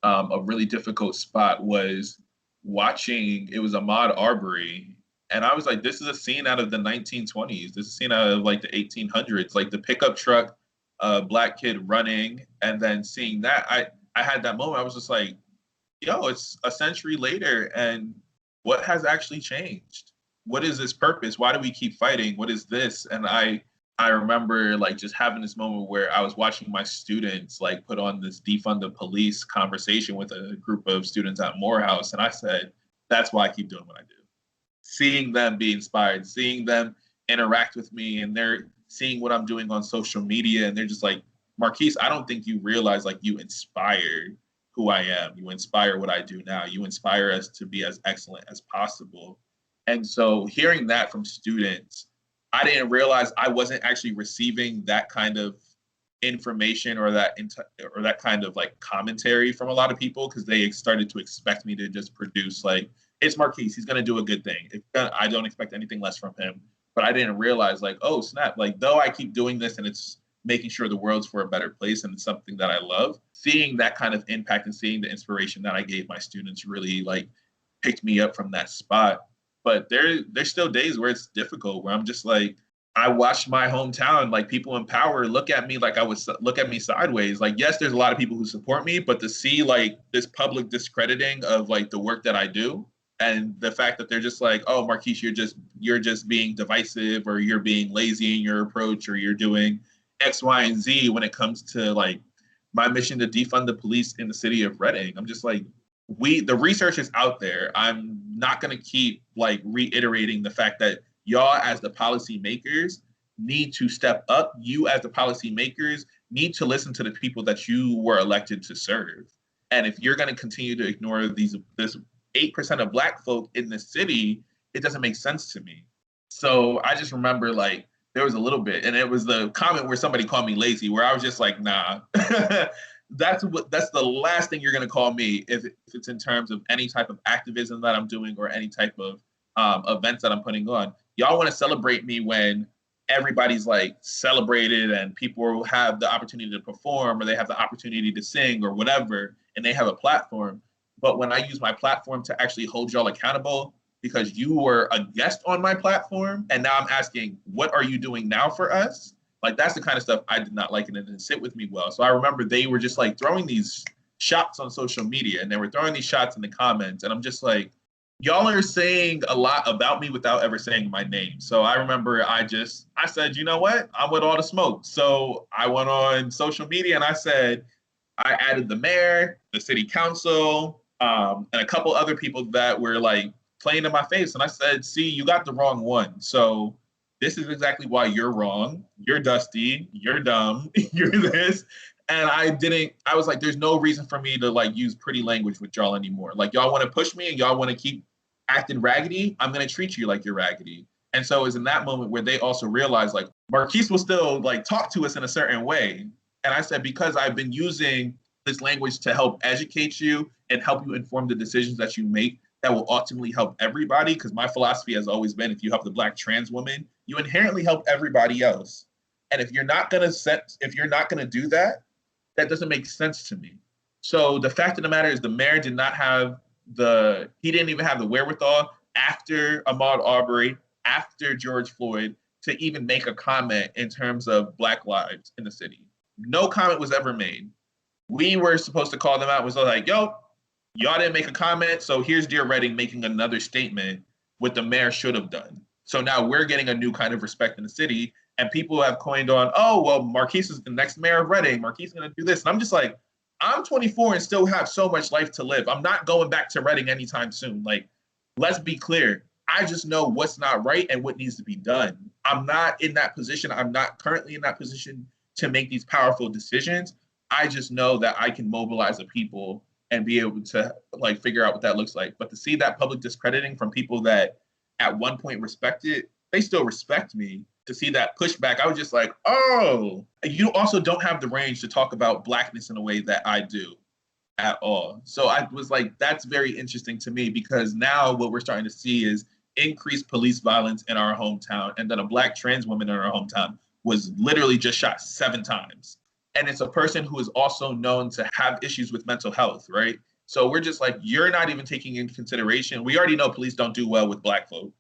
a really difficult spot was watching. It was Ahmaud Arbery, and I was like, "This is a scene out of the 1920s. This is a scene out of like the 1800s. Like the pickup truck, black kid running, and then seeing that, I had that moment. I was just like, yo, it's a century later, and what has actually changed? What is this purpose? Why do we keep fighting? What is this?" And I remember like just having this moment where I was watching my students like put on this defund the police conversation with a group of students at Morehouse. And I said, that's why I keep doing what I do. Seeing them be inspired, seeing them interact with me, and they're seeing what I'm doing on social media. And they're just like, Marquise, I don't think you realize like you inspired who I am. You inspire what I do now. You inspire us to be as excellent as possible. And so hearing that from students, I didn't realize I wasn't actually receiving that kind of information or that kind of like commentary from a lot of people because they started to expect me to just produce like it's Marquise, he's gonna do a good thing. I don't expect anything less from him. But I didn't realize like, oh snap, like though I keep doing this and it's making sure the world's for a better place and it's something that I love, seeing that kind of impact and seeing the inspiration that I gave my students really like picked me up from that spot. But there's still days where it's difficult, where I'm just like, I watched my hometown, like people in power look at me like look at me sideways. Like, yes, there's a lot of people who support me, but to see like this public discrediting of like the work that I do and the fact that they're just like, oh, Marquise, you're just being divisive or you're being lazy in your approach or you're doing X, Y, and Z when it comes to like my mission to defund the police in the city of Reading. I'm just like, the research is out there. I'm not going to keep like reiterating the fact that y'all as the policy makers need to step up. You as the policy makers need to listen to the people that you were elected to serve. And if you're going to continue to ignore this 8% of Black folk in the city, it doesn't make sense to me. So I just remember like there was a little bit, and it was the comment where somebody called me lazy, where I was just like, nah, that's the last thing you're gonna call me if it's in terms of any type of activism that I'm doing or any type of events that I'm putting on. Y'all want to celebrate me when everybody's like celebrated and people have the opportunity to perform or they have the opportunity to sing or whatever, and they have a platform. But when I use my platform to actually hold y'all accountable because you were a guest on my platform, and now I'm asking, what are you doing now for us? Like, that's the kind of stuff I did not like, and it didn't sit with me well. So I remember they were just like throwing these shots on social media, and they were throwing these shots in the comments, and I'm just like, y'all are saying a lot about me without ever saying my name. So I remember I said, you know what? I'm with all the smoke. So I went on social media and I said, I added the mayor, the city council, and a couple other people that were like playing in my face. And I said, see, you got the wrong one. So this is exactly why you're wrong. You're dusty. You're dumb. You're this. And I was like, there's no reason for me to like use pretty language with y'all anymore. Like, y'all want to push me and y'all want to keep acting raggedy. I'm going to treat you like you're raggedy. And so it was in that moment where they also realized like Marquise will still like talk to us in a certain way. And I said, because I've been using this language to help educate you and help you inform the decisions that you make that will ultimately help everybody. Because my philosophy has always been, if you help the Black trans woman, you inherently help everybody else. And if you're not gonna do that, that doesn't make sense to me. So the fact of the matter is, the mayor did not have he didn't even have the wherewithal after Ahmaud Arbery, after George Floyd, to even make a comment in terms of Black lives in the city. No comment was ever made. We were supposed to call them out. It was like, yo, y'all didn't make a comment, so here's Dear Redding making another statement, what the mayor should have done. So now we're getting a new kind of respect in the city, and people have coined on, oh, well, Marquise is the next mayor of Redding. Marquise is going to do this. And I'm just like, I'm 24 and still have so much life to live. I'm not going back to Redding anytime soon. Like, let's be clear. I just know what's not right and what needs to be done. I'm not in that position. I'm not currently in that position to make these powerful decisions. I just know that I can mobilize the people and be able to like figure out what that looks like. But to see that public discrediting from people that at one point respected, they still respect me. To see that pushback, I was just like, oh, you also don't have the range to talk about Blackness in a way that I do at all. So I was like, that's very interesting to me, because now what we're starting to see is increased police violence in our hometown. And then a Black trans woman in our hometown was literally just shot 7 times. And it's a person who is also known to have issues with mental health, right? So we're just like, you're not even taking into consideration. We already know police don't do well with Black folk.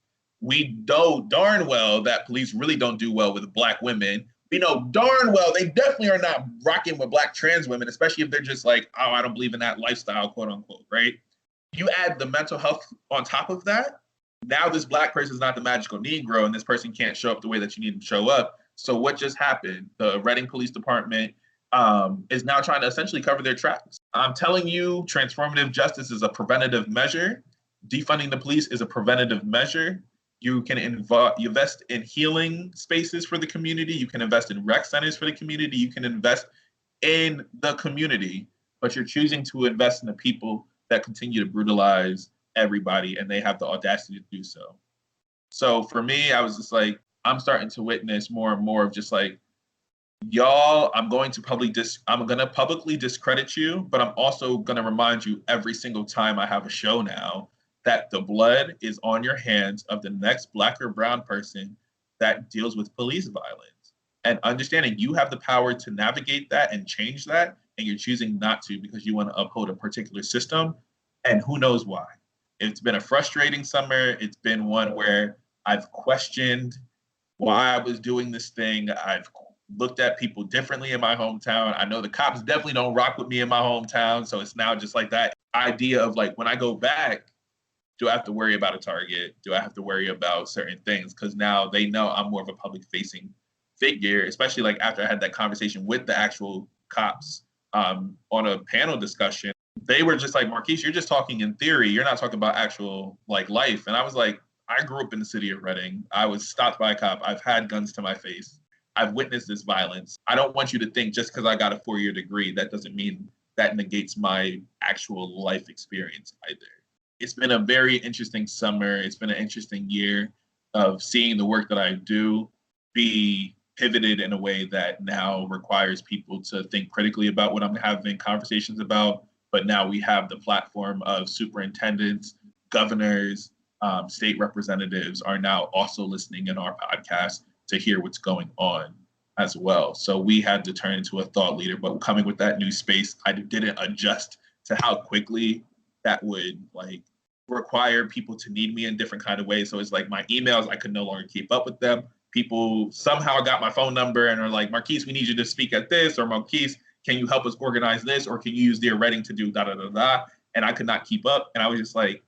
We know darn well that police really don't do well with Black women. We know darn well they definitely are not rocking with Black trans women, especially if they're just like, oh, I don't believe in that lifestyle, quote unquote, right? You add the mental health on top of that. Now this Black person is not the magical Negro, and this person can't show up the way that you need to show up. So what just happened? The Reading Police Department is now trying to essentially cover their tracks. I'm telling you, transformative justice is a preventative measure. Defunding the police is a preventative measure. You can invest in healing spaces for the community. You can invest in rec centers for the community. You can invest in the community, but you're choosing to invest in the people that continue to brutalize everybody, and they have the audacity to do so. So for me, I was just like, I'm starting to witness more and more of just like, y'all, I'm going to publicly discredit you, but I'm also going to remind you every single time I have a show now that the blood is on your hands of the next Black or brown person that deals with police violence. And understanding you have the power to navigate that and change that, and you're choosing not to because you want to uphold a particular system, and who knows why. It's been a frustrating summer. It's been one where I've questioned why I was doing this thing. I've looked at people differently in my hometown. I know the cops definitely don't rock with me in my hometown. So it's now just like that idea of like, when I go back, do I have to worry about a target? Do I have to worry about certain things? Because now they know I'm more of a public facing figure, especially like after I had that conversation with the actual cops on a panel discussion. They were just like, Marquise, you're just talking in theory. You're not talking about actual like life. And I was like, I grew up in the city of Reading. I was stopped by a cop. I've had guns to my face. I've witnessed this violence. I don't want you to think just because I got a 4-year degree, that doesn't mean that negates my actual life experience either. It's been a very interesting summer. It's been an interesting year of seeing the work that I do be pivoted in a way that now requires people to think critically about what I'm having conversations about. But now we have the platform of superintendents, governors, state representatives are now also listening in our podcast to hear what's going on as well. So we had to turn into a thought leader, but coming with that new space, I didn't adjust to how quickly that would like require people to need me in different kind of ways. So it's like my emails, I could no longer keep up with them. People somehow got my phone number and are like, Marquise, we need you to speak at this, or Marquise, can you help us organize this, or can you use their Reading to do da da da da? And I could not keep up. And I was just like,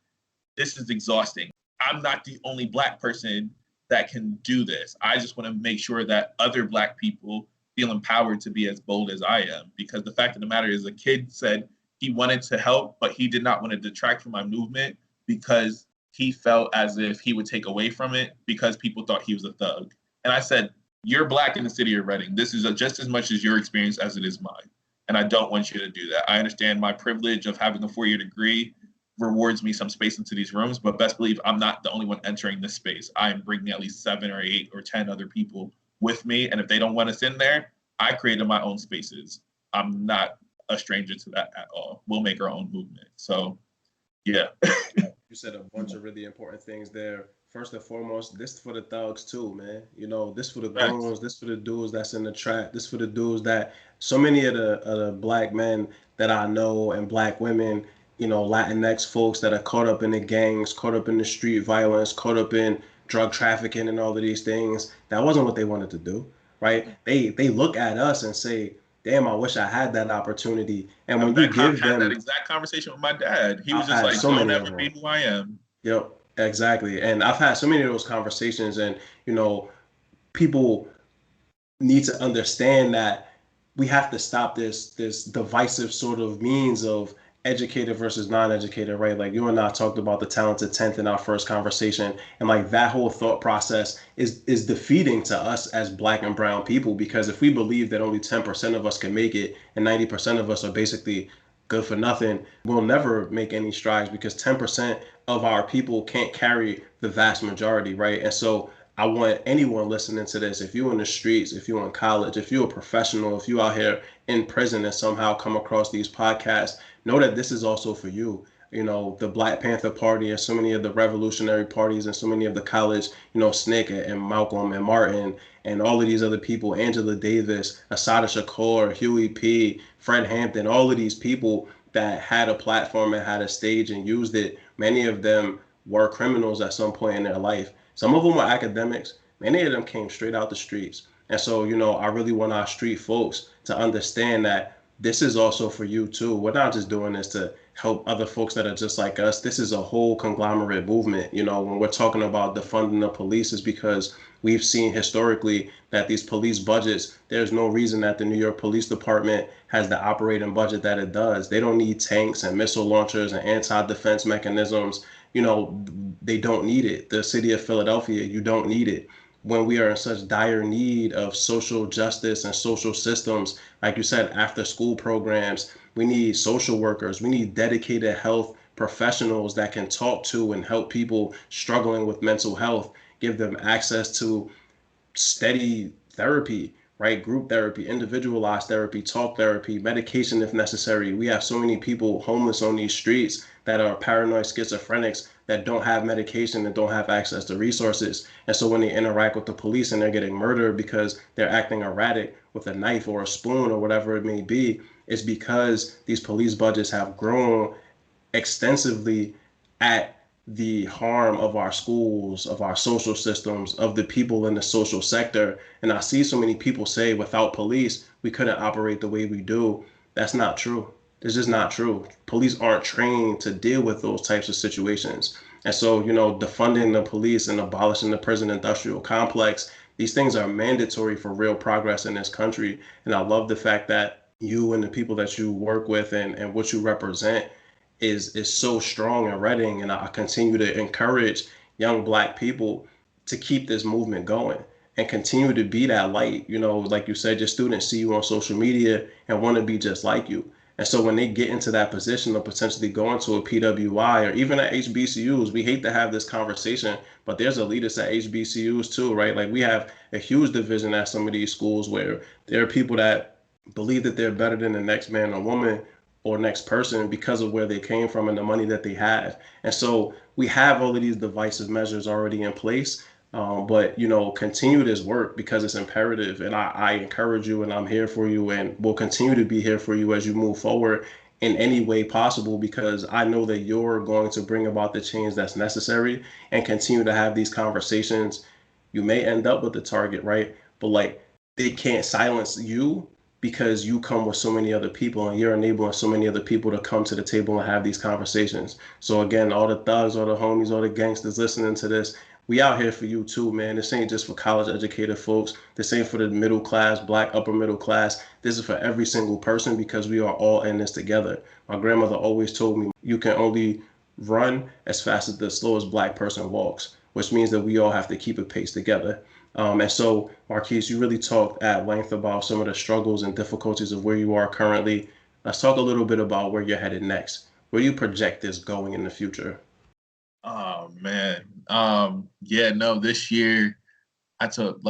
this is exhausting. I'm not the only Black person that can do this. I just want to make sure that other Black people feel empowered to be as bold as I am. Because the fact of the matter is, a kid said he wanted to help, but he did not want to detract from my movement because he felt as if he would take away from it because people thought he was a thug. And I said, you're Black in the city of Reading. This is just as much as your experience as it is mine. And I don't want you to do that. I understand my privilege of having a 4-year degree rewards me some space into these rooms, but best believe I'm not the only one entering this space. I am bringing at least 7 or 8 or 10 other people with me. And if they don't want us in there, I created my own spaces. I'm not a stranger to that at all. We'll make our own movement. So, yeah. You said a bunch of really important things there. First and foremost, this for the thugs too, man. You know, this for the goons, this for the dudes that's in the trap, this for the dudes that so many of the Black men that I know and Black women, you know, Latinx folks that are caught up in the gangs, caught up in the street violence, caught up in drug trafficking and all of these things. That wasn't what they wanted to do, right? They look at us and say, damn, I wish I had that opportunity. And when you give them that exact conversation with my dad, he was I've just like, so don't many ever be who I am. Yep, exactly. And I've had so many of those conversations, and you know, people need to understand that we have to stop this divisive sort of means of educated versus non-educated, right? Like you and I talked about the talented 10th in our first conversation, and like that whole thought process is defeating to us as Black and brown people, because if we believe that only 10% of us can make it and 90% of us are basically good for nothing, we'll never make any strides because 10% of our people can't carry the vast majority, right? And so I want anyone listening to this, if you're in the streets, if you're in college, if you're a professional, if you're out here in prison and somehow come across these podcasts, know that this is also for you. You know, the Black Panther Party and so many of the revolutionary parties and so many of the college, you know, SNCC and Malcolm and Martin and all of these other people, Angela Davis, Assata Shakur, Huey P., Fred Hampton, all of these people that had a platform and had a stage and used it, many of them were criminals at some point in their life. Some of them were academics. Many of them came straight out the streets. And so, you know, I really want our street folks to understand that this is also for you too. We're not just doing this to help other folks that are just like us. This is a whole conglomerate movement. You know, when we're talking about defunding the police, is because we've seen historically that these police budgets, there's no reason that the New York Police Department has the operating budget that it does. They don't need tanks and missile launchers and anti-defense mechanisms. You know, they don't need it. The city of Philadelphia, you don't need it. When we are in such dire need of social justice and social systems, like you said, after school programs, we need social workers, we need dedicated health professionals that can talk to and help people struggling with mental health, give them access to steady therapy, right? Group therapy, individualized therapy, talk therapy, medication if necessary. We have so many people homeless on these streets that are paranoid schizophrenics that don't have medication and don't have access to resources. And so when they interact with the police and they're getting murdered because they're acting erratic with a knife or a spoon or whatever it may be, it's because these police budgets have grown extensively at the harm of our schools, of our social systems, of the people in the social sector. And I see so many people say without police, we couldn't operate the way we do. That's not true. It's just not true. Police aren't trained to deal with those types of situations. And so, you know, defunding the police and abolishing the prison industrial complex, these things are mandatory for real progress in this country. And I love the fact that you and the people that you work with and what you represent is so strong in Reading, and I continue to encourage young Black people to keep this movement going and continue to be that light. You know, like you said, your students see you on social media and want to be just like you. And so when they get into that position of potentially going to a PWI or even at HBCUs, we hate to have this conversation, but there's elitists at HBCUs too, right? Like we have a huge division at some of these schools where there are people that believe that they're better than the next man or woman or next person because of where they came from and the money that they have. And so we have all of these divisive measures already in place. But continue this work because it's imperative, and I encourage you, and I'm here for you, and will continue to be here for you as you move forward in any way possible. Because I know that you're going to bring about the change that's necessary, and continue to have these conversations. You may end up with the target, right? But like they can't silence you because you come with so many other people and you're enabling so many other people to come to the table and have these conversations. So again, all the thugs, all the homies, all the gangsters listening to this, we out here for you too, man. This ain't just for college educated folks. This ain't for the middle class, black upper middle class. This is for every single person because we are all in this together. My grandmother always told me you can only run as fast as the slowest black person walks, which means that we all have to keep a pace together. And so, Marquise, you really talked at length about some of the struggles and difficulties of where you are currently. Let's talk a little bit about where you're headed next. Where do you project this going in the future? Oh man. Yeah, no, this year I took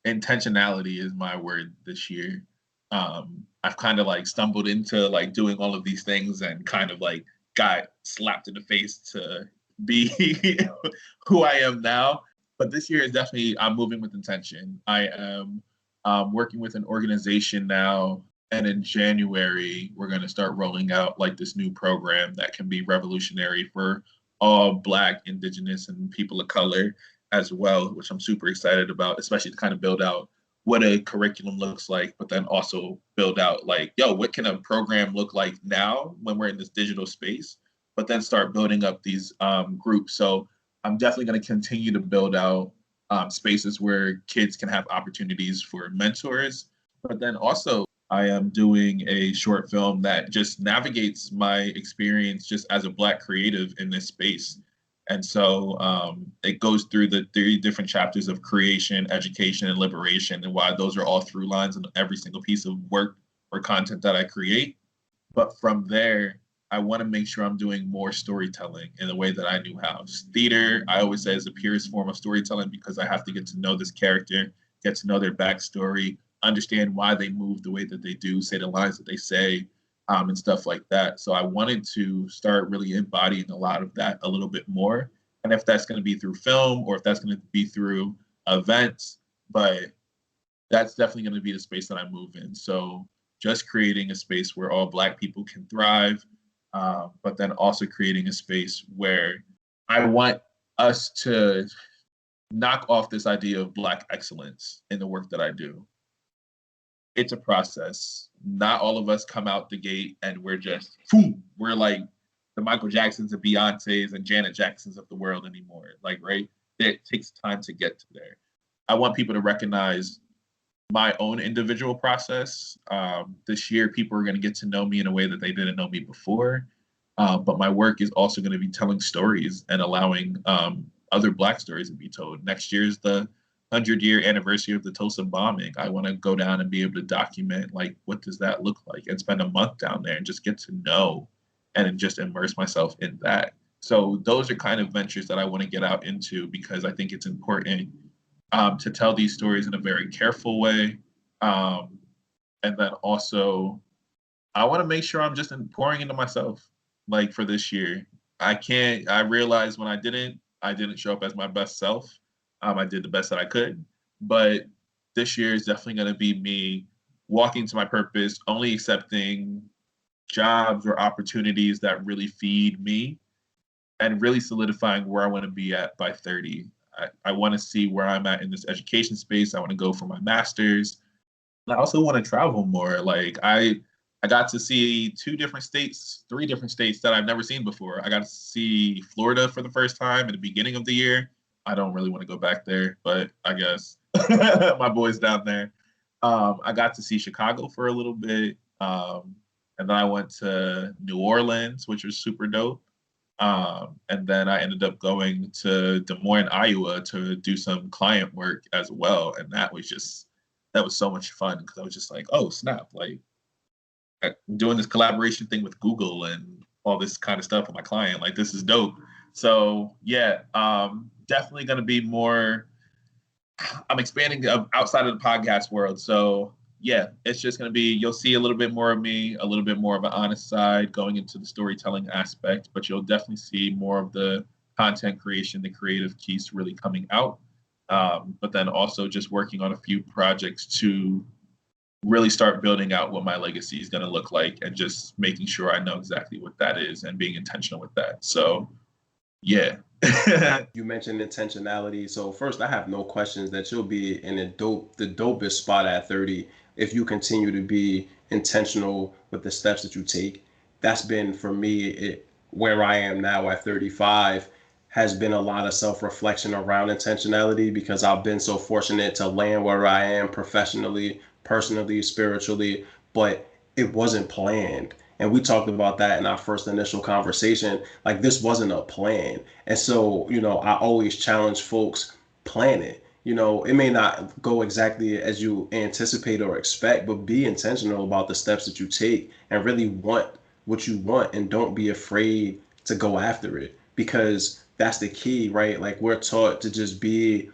intentionality is my word this year. I've kind of like stumbled into like doing all of these things and kind of like got slapped in the face to be who I am now. But this year is definitely I'm moving with intention. I am working with an organization now, and in January we're going to start rolling out like this new program that can be revolutionary for all Black, Indigenous, and people of color as well, which I'm super excited about, especially to kind of build out what a curriculum looks like, but then also build out like, yo, what can a program look like now when we're in this digital space, but then start building up these groups. So I'm definitely going to continue to build out spaces where kids can have opportunities for mentors, but then also I am doing a short film that just navigates my experience just as a Black creative in this space. And so it goes through the 3 different chapters of creation, education, and liberation, and why those are all through lines in every single piece of work or content that I create. But from there, I want to make sure I'm doing more storytelling in the way that I knew how. Theater, I always say, is the purest form of storytelling because I have to get to know this character, get to know their backstory, understand why they move the way that they do, say the lines that they say, and stuff like that. So I wanted to start really embodying a lot of that a little bit more. And if that's going to be through film or if that's going to be through events, but that's definitely going to be the space that I move in. So just creating a space where all Black people can thrive, but then also creating a space where I want us to knock off this idea of Black excellence in the work that I do. It's a process. Not all of us come out the gate and we're just, boom, we're like the Michael Jacksons and Beyoncés and Janet Jacksons of the world anymore. Like, right? It takes time to get to there. I want people to recognize my own individual process. This year, people are going to get to know me in a way that they didn't know me before. But my work is also going to be telling stories and allowing other Black stories to be told. Next year is the 100-year anniversary of the Tulsa bombing. I want to go down and be able to document, like, what does that look like, and spend a month down there and just get to know and just immerse myself in that. So those are kind of ventures that I want to get out into because I think it's important to tell these stories in a very careful way. And then also, I want to make sure I'm just pouring into myself, like for this year. I realized when I didn't show up as my best self. I did the best that I could. But this year is definitely going to be me walking to my purpose, only accepting jobs or opportunities that really feed me and really solidifying where I want to be at by 30. I want to see where I'm at in this education space. I want to go for my master's. I also want to travel more. Like I got to see 2 different states, 3 different states that I've never seen before. I got to see Florida for the first time at the beginning of the year. I don't really want to go back there, but I guess my boy's down there. I got to see Chicago for a little bit. And then I went to New Orleans, which was super dope. And then I ended up going to Des Moines, Iowa to do some client work as well. And that was so much fun because I was just like, oh, snap. Like, doing this collaboration thing with Google and all this kind of stuff with my client. Like, this is dope. So yeah, definitely going to be more. I'm expanding outside of the podcast world. So yeah, it's just going to be, you'll see a little bit more of me, a little bit more of an honest side going into the storytelling aspect, but you'll definitely see more of the content creation, the creative keys really coming out. But then also just working on a few projects to really start building out what my legacy is going to look like and just making sure I know exactly what that is and being intentional with that. So yeah. You mentioned intentionality. So first, I have no questions that you'll be in the dopest spot at 30 if you continue to be intentional with the steps that you take. That's been for me where I am now at 35 has been a lot of self-reflection around intentionality because I've been so fortunate to land where I am professionally, personally, spiritually, but it wasn't planned. And we talked about that in our first initial conversation. Like, this wasn't a plan. And so, I always challenge folks, plan it. It may not go exactly as you anticipate or expect, but be intentional about the steps that you take and really want what you want and don't be afraid to go after it because that's the key, right? Like, we're taught to just be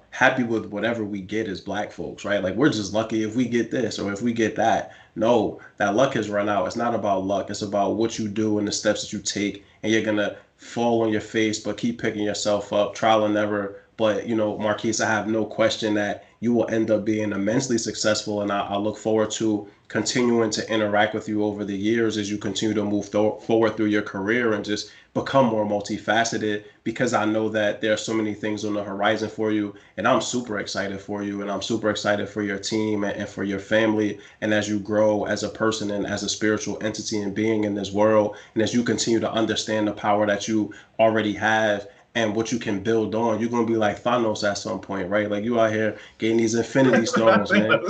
happy with whatever we get as Black folks, right? Like, we're just lucky if we get this or if we get that. No, that luck has run out. It's not about luck. It's about what you do and the steps that you take. And you're going to fall on your face, but keep picking yourself up, trial and error. But, Marquise, I have no question that you will end up being immensely successful. And I look forward to continuing to interact with you over the years as you continue to move forward through your career and just become more multifaceted because I know that there are so many things on the horizon for you. And I'm super excited for you. And I'm super excited for your team and for your family. And as you grow as a person and as a spiritual entity and being in this world, and as you continue to understand the power that you already have and what you can build on, you're going to be like Thanos at some point, right? Like, you out here getting these infinity stones, man.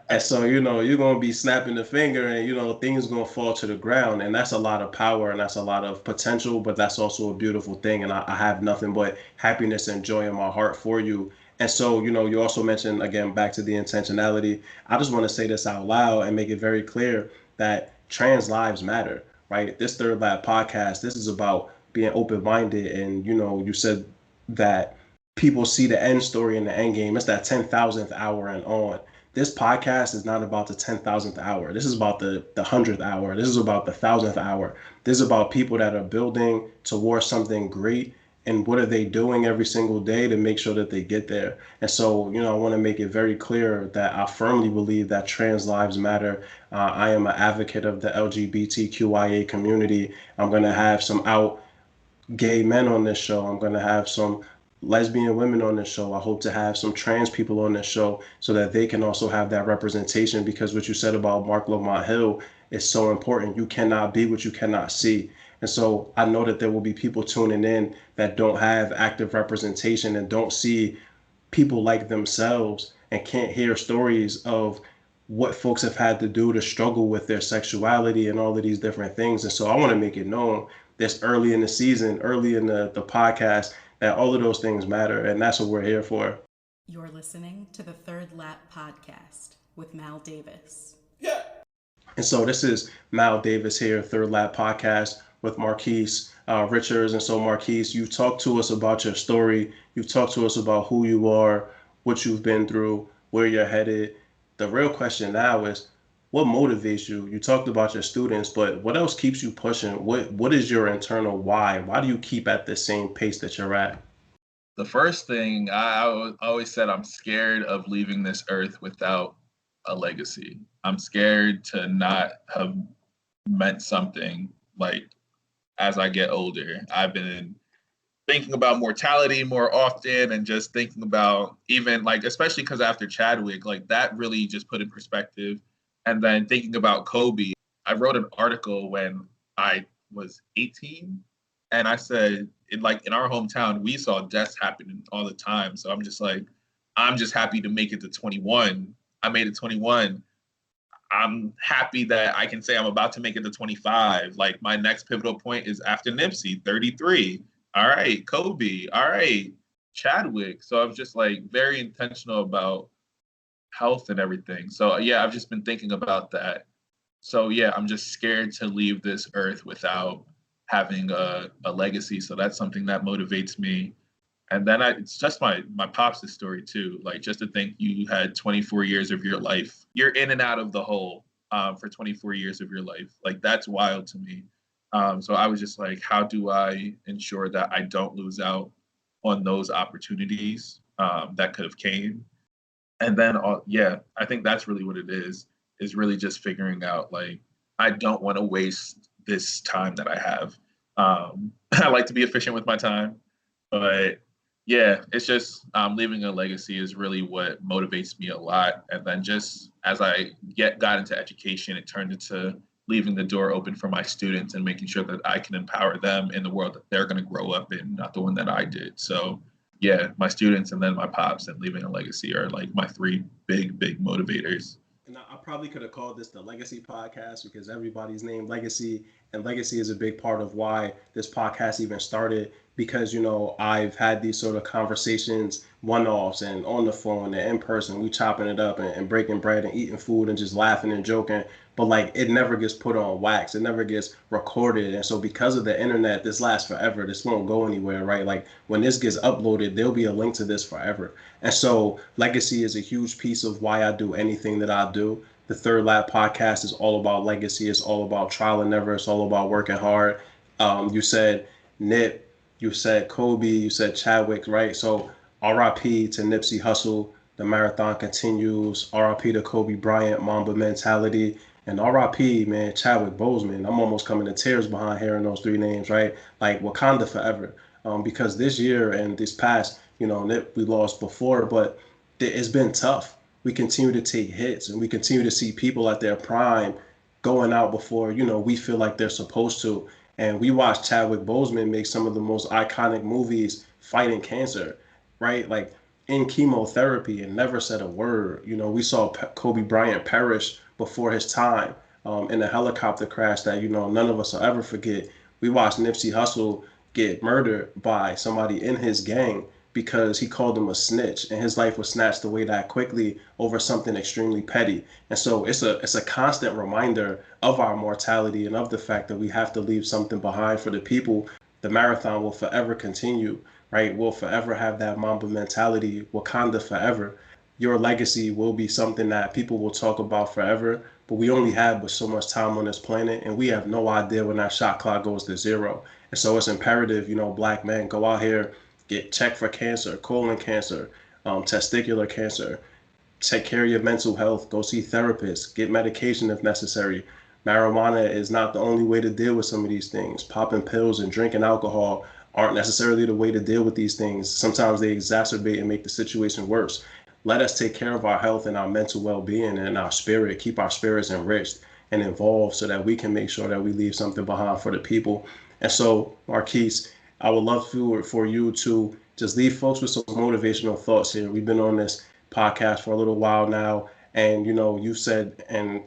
And so, you're going to be snapping the finger and, things going to fall to the ground. And that's a lot of power and that's a lot of potential, but that's also a beautiful thing. And I have nothing but happiness and joy in my heart for you. And so, you also mentioned, again, back to the intentionality. I just want to say this out loud and make it very clear that trans lives matter, right? This Third Lab podcast, this is about being open-minded. And, you said that people see the end story and the end game. It's that 10,000th hour and on. This podcast is not about the 10,000th hour. This is about the 100th hour. This is about the 1,000th hour. This is about people that are building towards something great. And what are they doing every single day to make sure that they get there? And so, I want to make it very clear that I firmly believe that trans lives matter. I am an advocate of the LGBTQIA community. I'm going to have some out gay men on this show. I'm going to have some lesbian women on this show. I hope to have some trans people on this show so that they can also have that representation, because what you said about Mark Lamont Hill is so important. You cannot be what you cannot see. And so I know that there will be people tuning in that don't have active representation and don't see people like themselves and can't hear stories of what folks have had to do to struggle with their sexuality and all of these different things. And so I want to make it known this early in the season, early in the podcast, that all of those things matter. And that's what we're here for. You're listening to the Third Lap Podcast with Mal Davis. Yeah. And so this is Mal Davis here, Third Lap Podcast with Marquise Richards. And so, Marquise, you've talked to us about your story. You've talked to us about who you are, what you've been through, where you're headed. The real question now is, what motivates you? You talked about your students, but what else keeps you pushing? What is your internal why? Why do you keep at the same pace that you're at? The first thing I always said, I'm scared of leaving this earth without a legacy. I'm scared to not have meant something, like, as I get older. I've been thinking about mortality more often and just thinking about, even like, especially because after Chadwick, like, that really just put in perspective. And then thinking about Kobe, I wrote an article when I was 18, and I said, in our hometown, we saw deaths happening all the time. So I'm just like, I'm just happy to make it to 21. I made it 21. I'm happy that I can say I'm about to make it to 25. Like, my next pivotal point is after Nipsey, 33. All right, Kobe. All right, Chadwick. So I'm just like very intentional about health and everything. So yeah, I've just been thinking about that. So yeah, I'm just scared to leave this earth without having a legacy. So that's something that motivates me. And then it's just my pops' story too. Like just to think you had 24 years of your life, you're in and out of the hole for 24 years of your life. Like that's wild to me. So I was just like, how do I ensure that I don't lose out on those opportunities that could have came? And then yeah, I think that's really what it is really just figuring out like I don't want to waste this time that I have. I like to be efficient with my time, but yeah, it's just leaving a legacy is really what motivates me a lot. And then just as I got into education, it turned into leaving the door open for my students and making sure that I can empower them in the world that they're going to grow up in, not the one that I did. So yeah, my students and then my pops and leaving a legacy are like my three big motivators. And I probably could have called this the Legacy Podcast because everybody's named Legacy, and legacy is a big part of why this podcast even started. Because I've had these sort of conversations, one-offs, and on the phone and in person, we chopping it up and breaking bread and eating food and just laughing and joking. But like it never gets put on wax, it never gets recorded, and so because of the internet, this lasts forever. This won't go anywhere, right? Like when this gets uploaded, there'll be a link to this forever. And so legacy is a huge piece of why I do anything that I do. The Third Lap podcast is all about legacy. It's all about trial and never. It's all about working hard. You said Nip, you said Kobe, you said Chadwick, right? So RIP to Nipsey Hussle. The marathon continues. RIP to Kobe Bryant, Mamba mentality. And RIP, man, Chadwick Boseman. I'm almost coming to tears behind hearing those three names, right? Like Wakanda forever. Because this year and this past, we lost before, but it's been tough. We continue to take hits and we continue to see people at their prime going out before, we feel like they're supposed to. And we watched Chadwick Boseman make some of the most iconic movies fighting cancer, right? Like in chemotherapy and never said a word. We saw Kobe Bryant perish before his time in a helicopter crash that, none of us will ever forget. We watched Nipsey Hussle get murdered by somebody in his gang because he called him a snitch and his life was snatched away that quickly over something extremely petty. And so it's a constant reminder of our mortality and of the fact that we have to leave something behind for the people. The marathon will forever continue, right? We'll forever have that Mamba mentality, Wakanda forever. Your legacy will be something that people will talk about forever, but we only have but so much time on this planet and we have no idea when that shot clock goes to zero. And so it's imperative, black men go out here, get checked for cancer, colon cancer, testicular cancer, take care of your mental health, go see therapists, get medication if necessary. Marijuana is not the only way to deal with some of these things. Popping pills and drinking alcohol aren't necessarily the way to deal with these things. Sometimes they exacerbate and make the situation worse. Let us take care of our health and our mental well-being and our spirit, keep our spirits enriched and involved so that we can make sure that we leave something behind for the people. And so, Marquise, I would love for you to just leave folks with some motivational thoughts here. We've been on this podcast for a little while now, and you've said and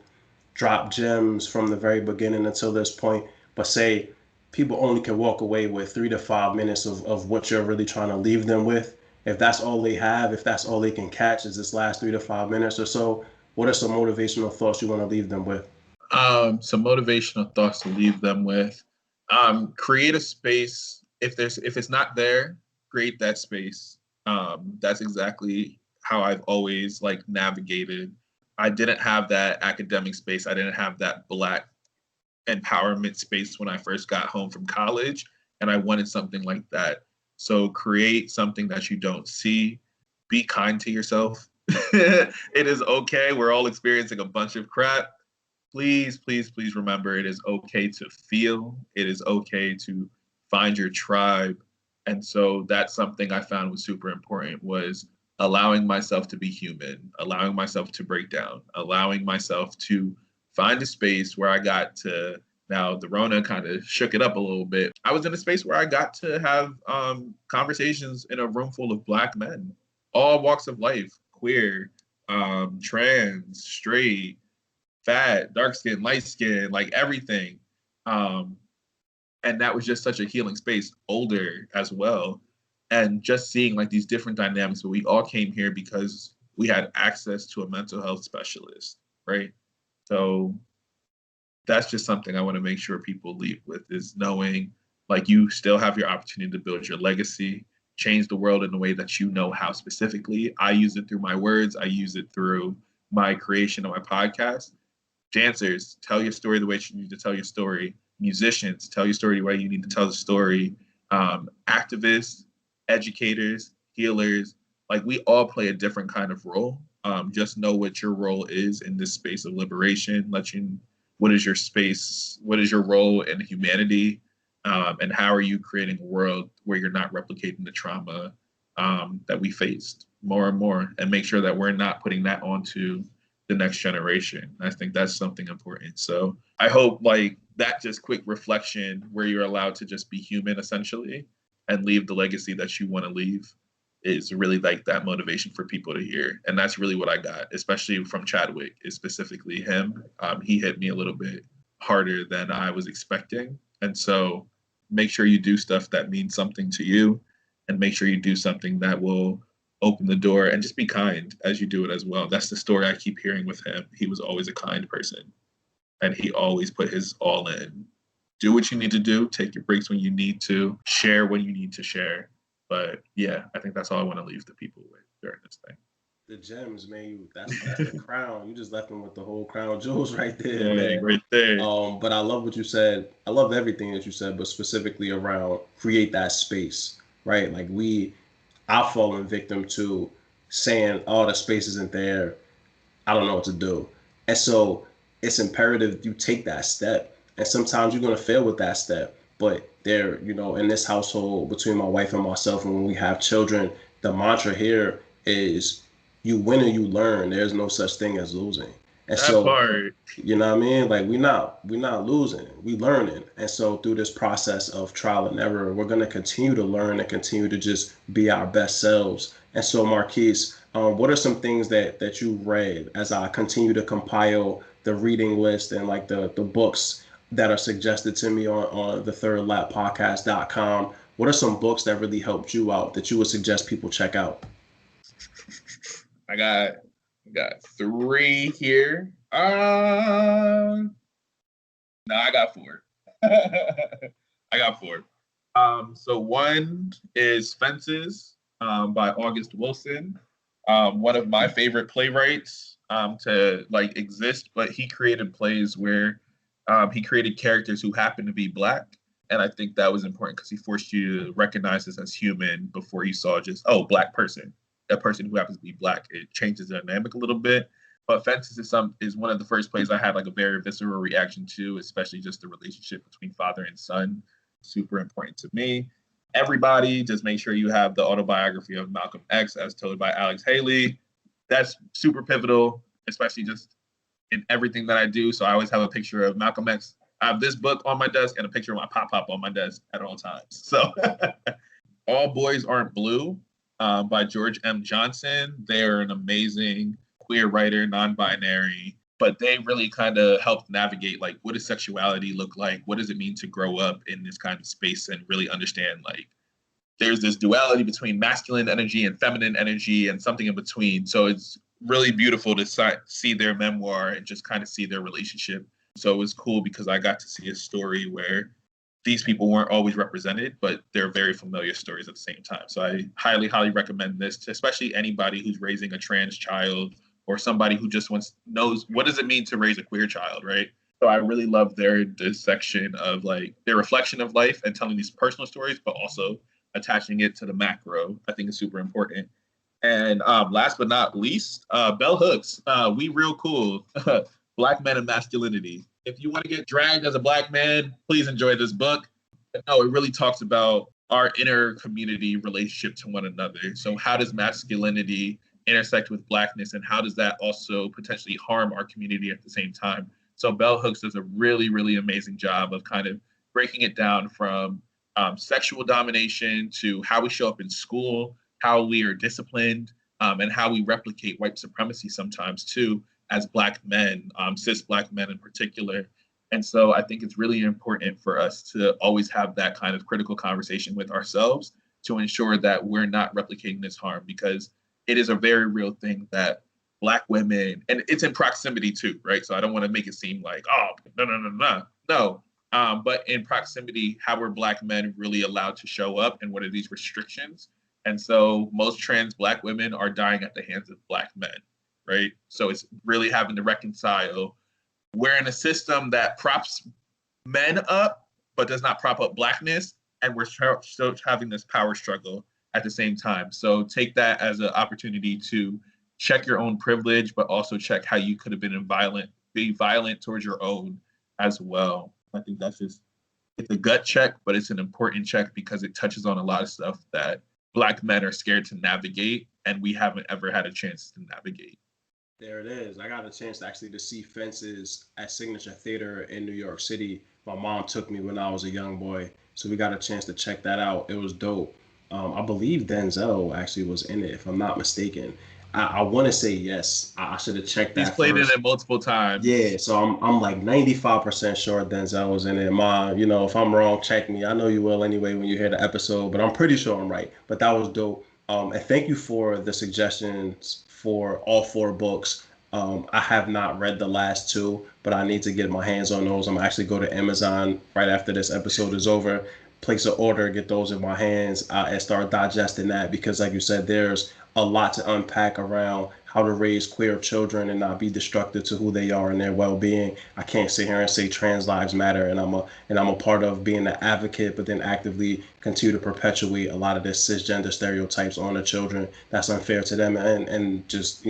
dropped gems from the very beginning until this point. But say people only can walk away with 3 to 5 minutes of what you're really trying to leave them with. If that's all they have, if that's all they can catch is this last 3 to 5 minutes or so, what are some motivational thoughts you want to leave them with? Some motivational thoughts to leave them with. Create a space. If it's not there, create that space. That's exactly how I've always like navigated. I didn't have that academic space. I didn't have that Black empowerment space when I first got home from college, and I wanted something like that. So create something that you don't see. Be kind to yourself. It is okay. We're all experiencing a bunch of crap. Please remember it is okay to feel. It is okay to find your tribe. And so that's something I found was super important was allowing myself to be human, allowing myself to break down, allowing myself to find a space where I got to now the Rona kind of shook it up a little bit. I was in a space where I got to have conversations in a room full of Black men, all walks of life, queer, trans, straight, fat, dark skin, light skin, like everything. Um, and that was just such a healing space, older as well. And just seeing like these different dynamics, but we all came here because we had access to a mental health specialist, right? So that's just something I want to make sure people leave with, is knowing like you still have your opportunity to build your legacy, change the world in the way that you know how specifically. I use it through my words, I use it through my creation of my podcast. Dancers, tell your story the way you need to tell your story. Musicians, tell your story the way you need to tell the story. Activists, educators, healers, like we all play a different kind of role. Just know what your role is in this space of liberation. Let you, what is your space? What is your role in humanity? And how are you creating a world where you're not replicating the trauma that we faced more and more, and make sure that we're not putting that onto the next generation. I think that's something important. So I hope like that just quick reflection where you're allowed to just be human essentially and leave the legacy that you want to leave is really like that motivation for people to hear. And that's really what I got, especially from Chadwick, is specifically him. He hit me a little bit harder than I was expecting. And so make sure you do stuff that means something to you, and make sure you do something that will open the door, and just be kind as you do it as well. That's the story I keep hearing with him. He was always a kind person, and he always put his all in. Do what you need to do, take your breaks when you need to, share when you need to share. But yeah, I think that's all I want to leave the people with during this thing. The gems, man. That's the crown. You just left them with the whole crown jewels right there, Yeah, man. right there. But I love what you said. I love everything that you said, but specifically around create that space, right? Like I've fallen victim to saying, "Oh, the space isn't there. I don't know what to do," and so it's imperative you take that step. And sometimes you're gonna fail with that step, but there, in this household between my wife and myself, and when we have children, the mantra here is you win and you learn. There's no such thing as losing. And That so, part. you know what I mean? Like we're not losing, we learning. And so through this process of trial and error, we're gonna continue to learn and continue to just be our best selves. And so Marquise, what are some things that you read as I continue to compile the reading list and like the books that are suggested to me on the third lap podcast.com? What are some books that really helped you out that you would suggest people check out? I got three here. No, I got four. I got four. So one is Fences by August Wilson. One of my favorite playwrights to like exist, but he created plays where he created characters who happened to be Black. And I think that was important because he forced you to recognize this as human before you saw just, oh, Black person, a person who happens to be Black. It changes the dynamic a little bit. But Fences is one of the first plays I had like a very visceral reaction to, especially just the relationship between father and son. Super important to me. Everybody, just make sure you have the autobiography of Malcolm X as told by Alex Haley. That's super pivotal, especially just in everything that I do. So I always have a picture of Malcolm X. I have this book on my desk and a picture of my pop on my desk at all times. So All Boys Aren't Blue by George M. Johnson. They're an amazing queer writer, non-binary, but they really kind of helped navigate like what does sexuality look like? What does it mean to grow up in this kind of space and really understand like there's this duality between masculine energy and feminine energy and something in between. So it's really beautiful to see their memoir and just kind of see their relationship. So it was cool because I got to see a story where these people weren't always represented, but they're very familiar stories at the same time. So I highly, highly recommend this to especially anybody who's raising a trans child or somebody who just knows what does it mean to raise a queer child, right? So I really love their dissection of like their reflection of life and telling these personal stories, but also attaching it to the macro. I think is super important. And last but not least, Bell Hooks, We Real Cool, Black Men and Masculinity. If you want to get dragged as a Black man, please enjoy this book. But no, it really talks about our inner community relationship to one another. So how does masculinity intersect with Blackness, and how does that also potentially harm our community at the same time? So Bell Hooks does a really, really amazing job of kind of breaking it down from sexual domination to how we show up in school, how we are disciplined, and how we replicate white supremacy sometimes too as Black men, cis Black men in particular. And so I think it's really important for us to always have that kind of critical conversation with ourselves to ensure that we're not replicating this harm, because it is a very real thing that Black women, and it's in proximity too, right? So I don't want to make it seem like, oh, no. But in proximity, how were Black men really allowed to show up, and what are these restrictions? And so most trans Black women are dying at the hands of Black men, right? So it's really having to reconcile. We're in a system that props men up, but does not prop up Blackness, and we're still having this power struggle at the same time. So take that as an opportunity to check your own privilege, but also check how you could have be violent towards your own as well. I think it's a gut check, but it's an important check because it touches on a lot of stuff that Black men are scared to navigate, and we haven't ever had a chance to navigate. There it is. I got a chance to see Fences at Signature Theater in New York City. My mom took me when I was a young boy, so we got a chance to check that out. It was dope. I believe Denzel actually was in it, if I'm not mistaken. I want to say yes. I should have checked that. He's played in it multiple times. Yeah, so I'm like 95% sure Denzel was in it. Ma, if I'm wrong, check me. I know you will anyway when you hear the episode, but I'm pretty sure I'm right. But that was dope. And thank you for the suggestions for all 4 books. I have not read the last 2, but I need to get my hands on those. I'm actually go to Amazon right after this episode is over, place an order, get those in my hands, and start digesting that because, like you said, there's a lot to unpack around how to raise queer children and not be destructive to who they are and their well-being. I can't sit here and say trans lives matter, and I'm a part of being an advocate, but then actively continue to perpetuate a lot of this cisgender stereotypes on the children. That's unfair to them and just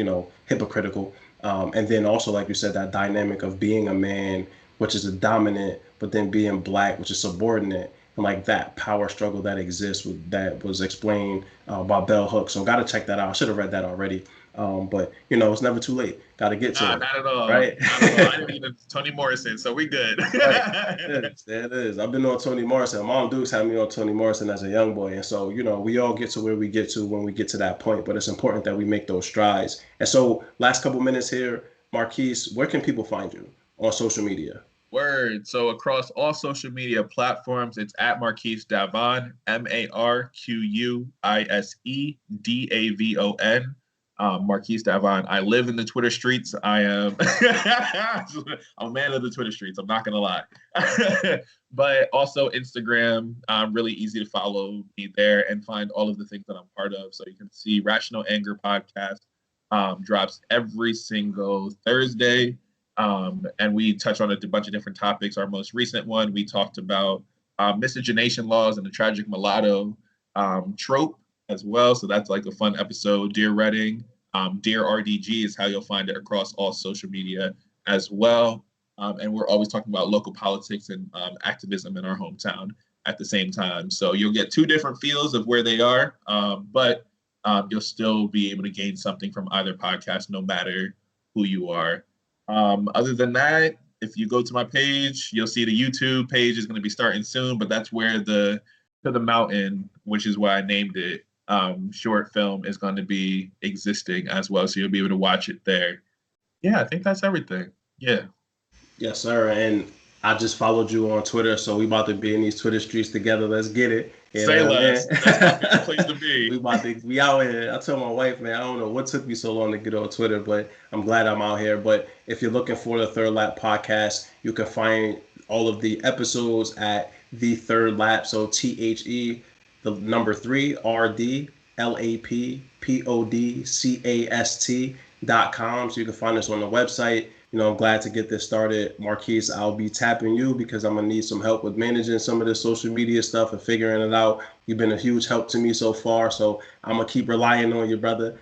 hypocritical. And then also, like you said, that dynamic of being a man, which is a dominant, but then being Black, which is subordinate. And like that power struggle that exists that was explained by Bell Hooks. So got to check that out. I should have read that already. But it's never too late. Got to get to it. Not at all. Right? Not at all. I didn't even Toni Morrison, so we good. Right. There it is. I've been on Toni Morrison. Mom Dukes had me on Toni Morrison as a young boy. And so, we all get to where we get to when we get to that point. But it's important that we make those strides. And so last couple minutes here, Marquise, where can people find you on social media? Word. So across all social media platforms, it's at Marquise Davon, MarquiseDavon. Marquise Davon. I live in the Twitter streets. I'm a man of the Twitter streets. I'm not gonna lie. But also Instagram. Really easy to follow me there and find all of the things that I'm part of. So you can see Rational Anger podcast drops every single Thursday. And we touch on a bunch of different topics. Our most recent one, we talked about miscegenation laws and the tragic mulatto trope as well. So that's like a fun episode. Dear Reading, Dear RDG is how you'll find it across all social media as well. And we're always talking about local politics and activism in our hometown at the same time. So you'll get 2 different feels of where they are, but you'll still be able to gain something from either podcast, no matter who you are. Other than that, if you go to my page, you'll see the YouTube page is going to be starting soon, but that's where the To the Mountain, which is why I named it, short film is going to be existing as well. So you'll be able to watch it there. Yeah, I think that's everything. Yeah. Yes, sir. And I just followed you on Twitter, so we about to be in these Twitter streets together. Let's get it. Say less. That's my favorite place to be. We about to be out here. I told my wife, man, I don't know what took me so long to get on Twitter, but I'm glad I'm out here. But if you're looking for the Third Lap podcast, you can find all of the episodes at The Third Lap. So THE, the number 3, RDLAPPODCAST.com. So you can find us on the website. I'm glad to get this started. Marquise, I'll be tapping you because I'm going to need some help with managing some of the social media stuff and figuring it out. You've been a huge help to me so far, so I'm going to keep relying on you, brother,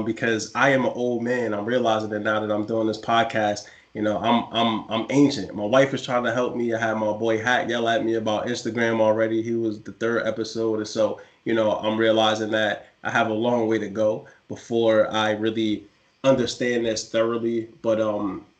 because I am an old man. I'm realizing that now that I'm doing this podcast. I'm ancient. My wife is trying to help me. I had my boy Hat yell at me about Instagram already. He was the 3rd episode. And so, I'm realizing that I have a long way to go before I really understand this thoroughly. But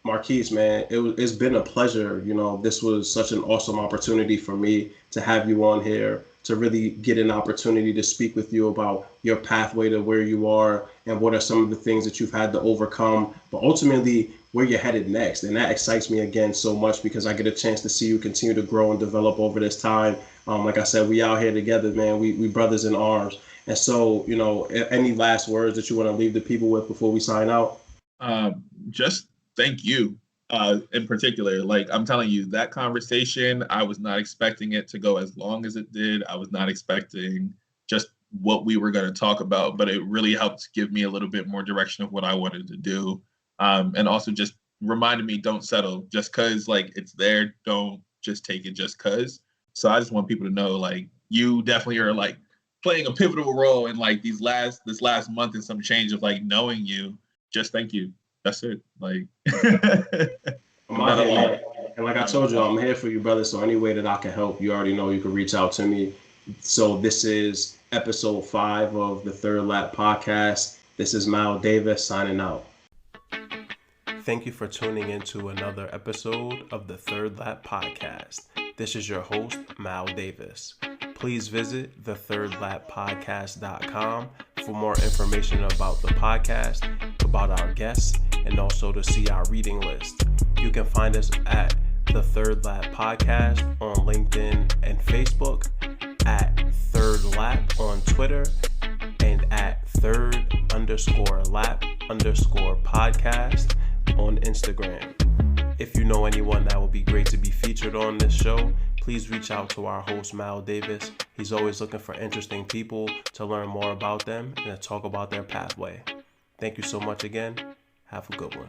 Marquise, man, it's been a pleasure. This was such an awesome opportunity for me to have you on here, to really get an opportunity to speak with you about your pathway to where you are and what are some of the things that you've had to overcome, but ultimately where you're headed next. And that excites me again so much because I get a chance to see you continue to grow and develop over this time. Like I said, we out here together, man. We brothers in arms. And so, any last words that you want to leave the people with before we sign out? Just thank you in particular. Like, I'm telling you, that conversation, I was not expecting it to go as long as it did. I was not expecting just what we were going to talk about, but it really helped give me a little bit more direction of what I wanted to do. And also just reminded me, don't settle just because like it's there. Don't just take it just because. So I just want people to know, like, you definitely are like playing a pivotal role in like this last month and some change of like knowing you. Just thank you. That's it. Like, I'm out not a here, lot. man. And like I told you, I'm here for you, brother. So any way that I can help, you already know you can reach out to me. So this is episode 5 of the Third Lap podcast. This is Mal Davis signing out. Thank you for tuning into another episode of the Third Lap podcast. This is your host, Mal Davis. Please visit thethirdlappodcast.com for more information about the podcast, about our guests, and also to see our reading list. You can find us at The Third Lap Podcast on LinkedIn and Facebook, at Third Lap on Twitter, and at third_lap_podcast on Instagram. If you know anyone that would be great to be featured on this show, please reach out to our host, Mal Davis. He's always looking for interesting people to learn more about them and to talk about their pathway. Thank you so much again. Have a good one.